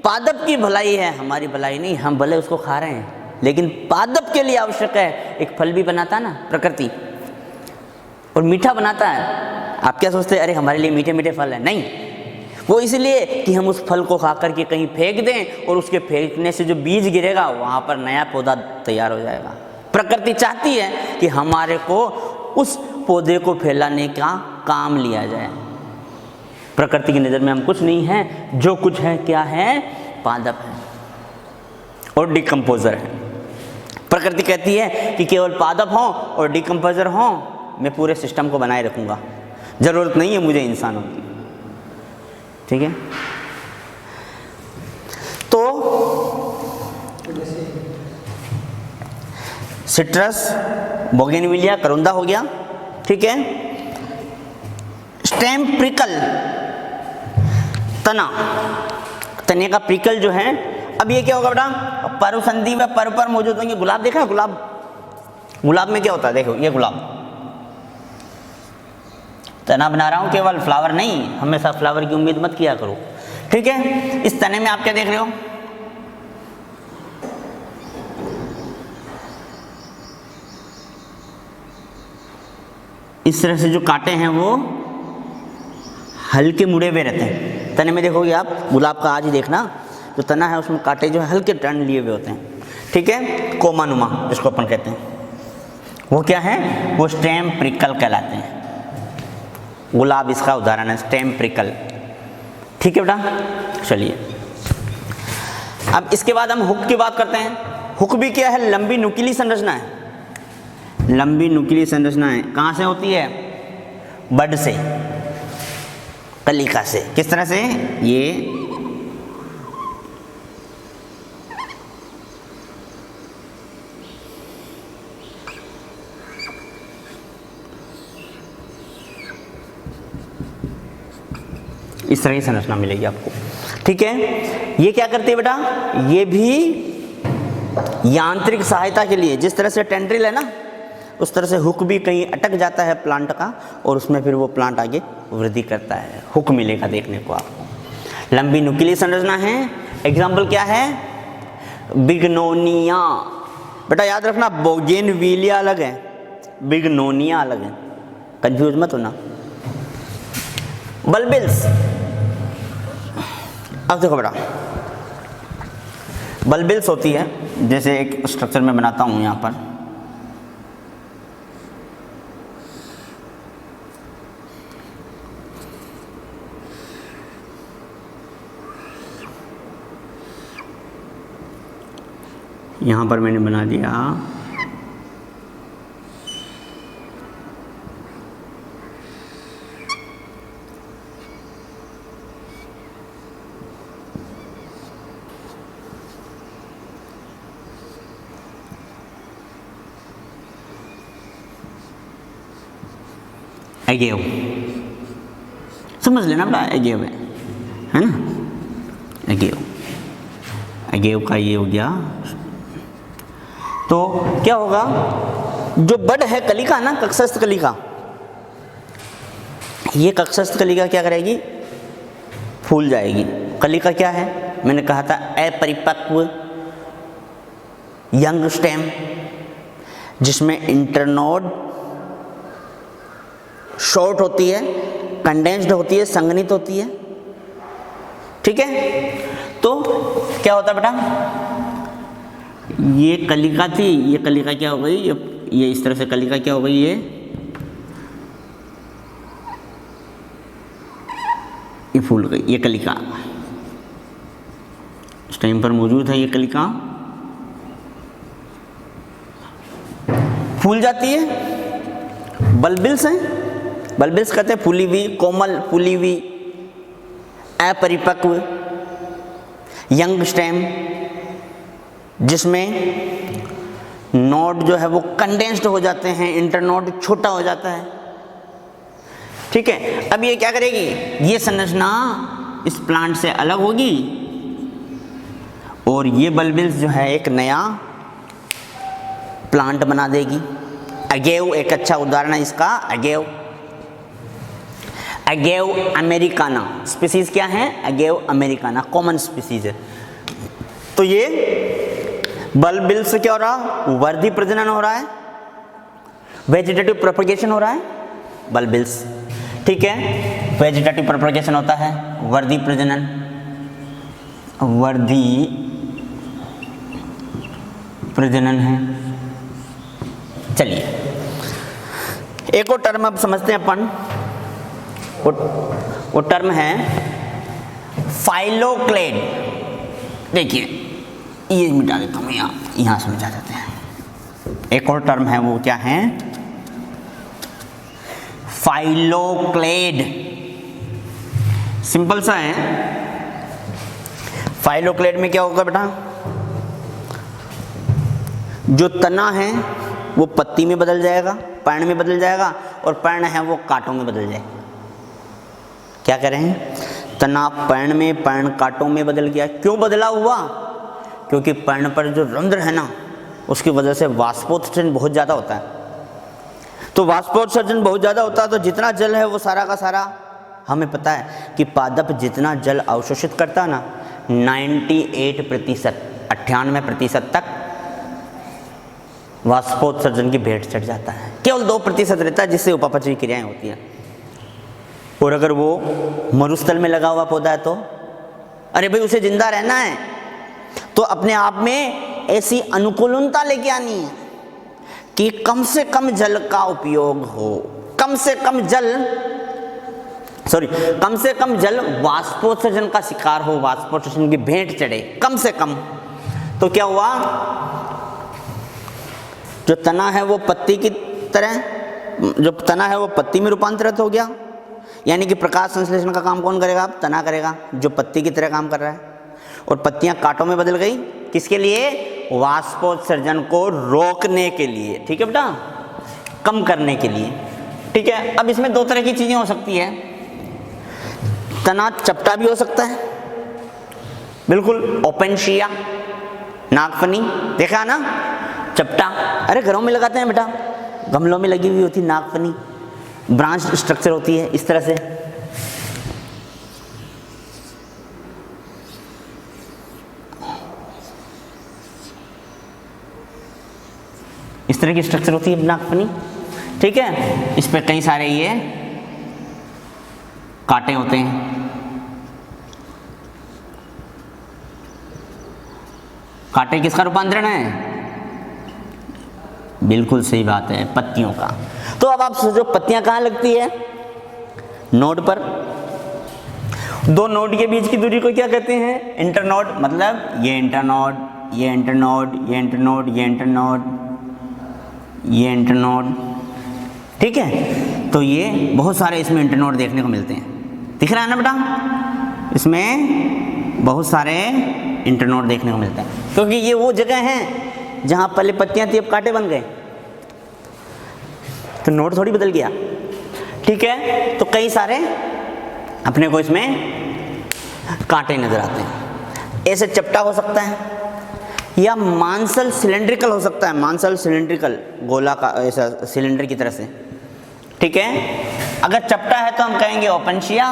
पादप की भलाई है, हमारी भलाई नहीं। हम भले उसको खा रहे हैं, लेकिन पादप के लिए आवश्यक है। एक फल भी बनाता है ना प्रकृति, और मीठा बनाता है। आप क्या सोचते हैं, अरे हमारे लिए मीठे मीठे फल है? नहीं, वो इसलिए कि हम उस फल को खा कर के कहीं फेंक दें, और उसके फेंकने से जो बीज गिरेगा वहाँ पर नया पौधा तैयार हो जाएगा। प्रकृति चाहती है कि हमारे को उस पौधे को फैलाने का काम लिया जाए। प्रकृति की नज़र में हम कुछ नहीं हैं, जो कुछ है क्या है? पादप है और डिकम्पोजर है। प्रकृति कहती है कि केवल पादप हों और डिकम्पोजर हों, मैं पूरे सिस्टम को बनाए रखूँगा, ज़रूरत नहीं है मुझे इंसानों की, ठीक है। तो सिट्रस, बोगेनविलिया, करुंदा हो गया, ठीक है। स्टेम प्रिकल, तना, तने का प्रिकल जो है, अब ये क्या होगा बेटा? पर्व संधि व पर्व पर मौजूद होंगे। गुलाब देखा है? गुलाब में क्या होता है? देखो ये गुलाब, तना बना रहा हूँ, केवल फ्लावर नहीं, हमेशा फ्लावर की उम्मीद मत किया करो, ठीक है। इस तने में आप क्या देख रहे हो? इस तरह से जो कांटे हैं वो हल्के मुड़े हुए रहते हैं। तने में देखोगे आप, गुलाब का आज ही देखना, जो तना है उसमें कांटे जो है हल्के टर्न लिए हुए होते हैं, ठीक है, कोमानुमा जिसको अपन कहते हैं, वो क्या है? वो स्टेम प्रिकल कहलाते हैं। गुलाब इसका उदाहरण है, स्टेम प्रिकल, ठीक है बेटा। चलिए अब इसके बाद हम हुक की बात करते हैं। हुक भी क्या है? लंबी नुकीली संरचना है। लंबी नुकीली संरचना है, कहाँ से होती है? बड से, कलिका से। किस तरह से? ये इस तरह की संरचना मिलेगी आपको, ठीक है। ये क्या करती है बेटा? ये भी यांत्रिक सहायता के लिए, जिस तरह से टेंड्रिल है ना, उस तरह से हुक भी कहीं अटक जाता है प्लांट का, और उसमें फिर वो प्लांट आगे वृद्धि करता है। हुक मिलेगा देखने को आपको। लंबी नुकीली संरचना है, एग्जाम्पल क्या है, बिग्नोनिया। बेटा याद रखना, बोगेनविलिया अलग है, बिग्नोनिया अलग है, कंफ्यूज मत होना। बल्बिल्स, अब देखो बेटा, बल्बिल्स होती है, जैसे एक स्ट्रक्चर में बनाता हूं यहां पर, यहां पर मैंने बना दिया एगेव, समझ लेना बेटा, एगेव है ना, एगेव, एगेव का ये हो गया। तो क्या होगा, जो बड है कलिका ना, कक्षस्थ कलिका, ये कक्षस्थ कलिका क्या करेगी, फूल जाएगी। कलिका क्या है, मैंने कहा था अपरिपक्व यंग स्टेम, जिसमें इंटरनोड शॉर्ट होती है, कंडेंस्ड होती है, संघनित होती है, ठीक है। तो क्या होता है बेटा, ये कलिका थी, ये कलिका क्या हो गई, ये इस तरह से कलिका क्या हो गई, ये फूल गई, ये कलिका इस टाइम पर मौजूद है, ये कलिका फूल जाती है। बल्बिल्स हैं, बल्बिल्स कहते हैं फूली हुई, कोमल फूली हुई, अपरिपक्व यंग स्टेम, जिसमें नोड जो है वो कंडेंस्ड हो जाते हैं, इंटरनोड छोटा हो जाता है, ठीक है। अब ये क्या करेगी, ये संरचना इस प्लांट से अलग होगी, और ये बल्बिल्स जो है एक नया प्लांट बना देगी। अगेव एक अच्छा उदाहरण है इसका, अगेव, अगेव अमेरिकाना स्पीसीज क्या है, अगेव अमेरिकाना कॉमन स्पीसीज है। तो ये बल्बिल्स से क्या हो रहा, वर्धी प्रजनन हो रहा है, वेजिटेटिव प्रोपगेशन हो रहा है, बल्बिल्स, ठीक है। वेजिटेटिव प्रोपगेशन होता है, वर्धी प्रजनन, वर्धी प्रजनन है। चलिए एक और टर्म अब समझते हैं अपन, वो टर्म है फाइलोक्लेड। देखिए ये मिटा देता हूँ, यहाँ समझा देते हैं। एक और टर्म है, वो क्या है, फाइलोक्लेड। सिंपल सा है। फाइलोक्लेड में क्या होगा बेटा, जो तना है वो पत्ती में बदल जाएगा, पर्ण में बदल जाएगा, और पर्ण है वो कांटों में बदल जाएगा। क्या कह रहे हैं, तना पर्ण में, पर्ण कांटों में बदल गया। क्यों बदला हुआ, क्योंकि पर्ण पर जो रंध्र है ना, उसकी वजह से वाष्पोत्सर्जन बहुत ज़्यादा होता है। तो वाष्पोत्सर्जन बहुत ज़्यादा होता है, तो जितना जल है वो सारा का सारा, हमें पता है कि पादप जितना जल अवशोषित करता है ना, 98%, 98% तक वाष्पोत्सर्जन की भेंट चढ़ जाता है। केवल 2% रहता है जिससे उपापचयी क्रियाएं होती हैं। और अगर वो मरुस्थल में लगा हुआ पौधा है तो अरे भाई उसे जिंदा रहना है, तो अपने आप में ऐसी अनुकूलता लेके आनी है कि कम से कम जल का उपयोग हो, कम से कम जल वाष्पोत्सर्जन का शिकार हो, वाष्पोत्सर्जन की भेंट चढ़े कम से कम। तो क्या हुआ, जो तना है वो पत्ती की तरह, जो तना है वो पत्ती में रूपांतरित हो गया, यानी कि प्रकाश संश्लेषण का काम कौन करेगा, अब तना करेगा, जो पत्ती की तरह काम कर रहा है। और पत्तियां कांटों में बदल गई, किसके लिए, वाष्पोत्सर्जन को रोकने के लिए, ठीक है बेटा, कम करने के लिए, ठीक है। अब इसमें दो तरह की चीजें हो सकती है, तना चपटा भी हो सकता है, बिल्कुल ओपन शिया, नागफनी देखा ना, चपटा, अरे घरों में लगाते हैं बेटा, गमलों में लगी हुई होती नागफनी, ब्रांच स्ट्रक्चर होती है इस तरह से। इस तरह की स्ट्रक्चर होती है नागफनी, ठीक है। इस पे कई सारे ये कांटे होते हैं। कांटे किसका रूपांतरण है? बिल्कुल सही बात है, पत्तियों का। तो अब आप सोचो पत्तियां कहाँ लगती है? नोड पर। दो नोड के बीच की दूरी को क्या कहते हैं? इंटरनोड। मतलब ये इंटरनोड, ये इंटरनोड, ये इंटरनोड, ये इंटरनोड, ये इंटरनोड, ठीक है। तो ये बहुत सारे इसमें इंटरनोड देखने को मिलते हैं। दिख रहा है ना बेटा? इसमें बहुत सारे इंटरनोड देखने को मिलते हैं, क्योंकि ये वो जगह है जहां पहले पत्तियां थी अब कांटे बन गए, तो नोड थोड़ी बदल गया, ठीक है। तो कई सारे अपने को इसमें कांटे नजर आते हैं। ऐसे चपटा हो सकता है या मांसल सिलेंड्रिकल हो सकता है। मांसल सिलेंड्रिकल, गोला का ऐसा सिलेंडर की तरह से, ठीक है। अगर चपटा है तो हम कहेंगे ओपनशिया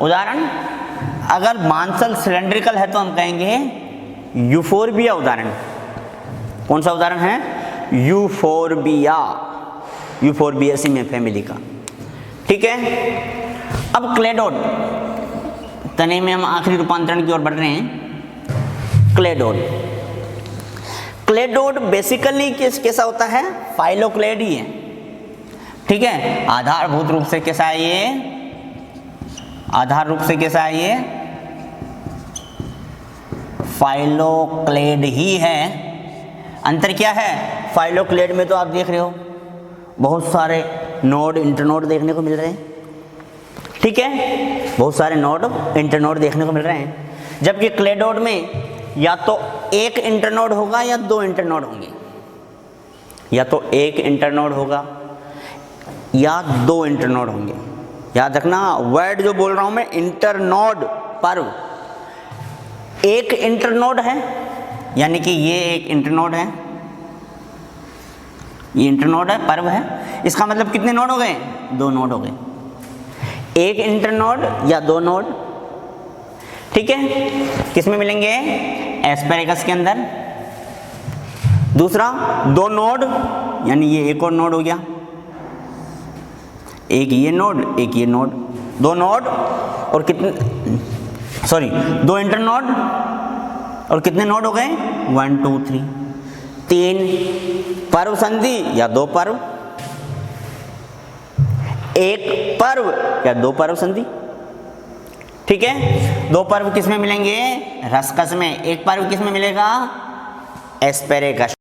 उदाहरण, अगर मांसल सिलेंड्रिकल है तो हम कहेंगे यूफोरबिया उदाहरण। कौन सा उदाहरण है? यूफोरबिया, यूफोरबिएसी में फैमिली का, ठीक है। अब क्लेडोड, तने में हम आखिरी रूपांतरण की ओर बढ़ रहे हैं। क्लेडोड, क्लेडोड बेसिकली कैसा होता है? फाइलोक्लेड ही है, ठीक है। आधारभूत रूप से कैसा है ये? आधार रूप से कैसा है ये? फाइलोक्लेड ही है। अंतर क्या है? फाइलोक्लेड में तो आप देख रहे हो बहुत सारे नोड इंटरनोड देखने को मिल रहे हैं, ठीक है। बहुत सारे नोड इंटरनोड देखने को मिल रहे हैं, जबकि क्लेडोड में या तो एक इंटरनोड होगा या दो इंटरनोड होंगे, या तो एक इंटरनोड होगा या दो इंटरनोड होंगे। याद रखना वर्ड जो बोल रहा हूं मैं, इंटरनोड, पर्व। एक इंटरनोड है, यानी कि ये एक इंटरनोड है, ये इंटरनोड है, पर्व है। इसका मतलब कितने नोड हो गए? दो नोड हो गए। एक इंटरनोड या दो नोड, ठीक है। किस में मिलेंगे? एस्पेरेगस के अंदर। दूसरा दो नोड, यानी ये एक और नोड हो गया, एक ये नोड एक ये नोड, दो नोड और कितने, सॉरी दो इंटरनोड और कितने नोड हो गए? 1 2 3, तीन पर्व संधि या दो पर्व, एक पर्व या दो पर्व संधि, ठीक है। दो पर्व किस में मिलेंगे? रसकस में। एक पर्व किस में मिलेगा? एस्पेरेगस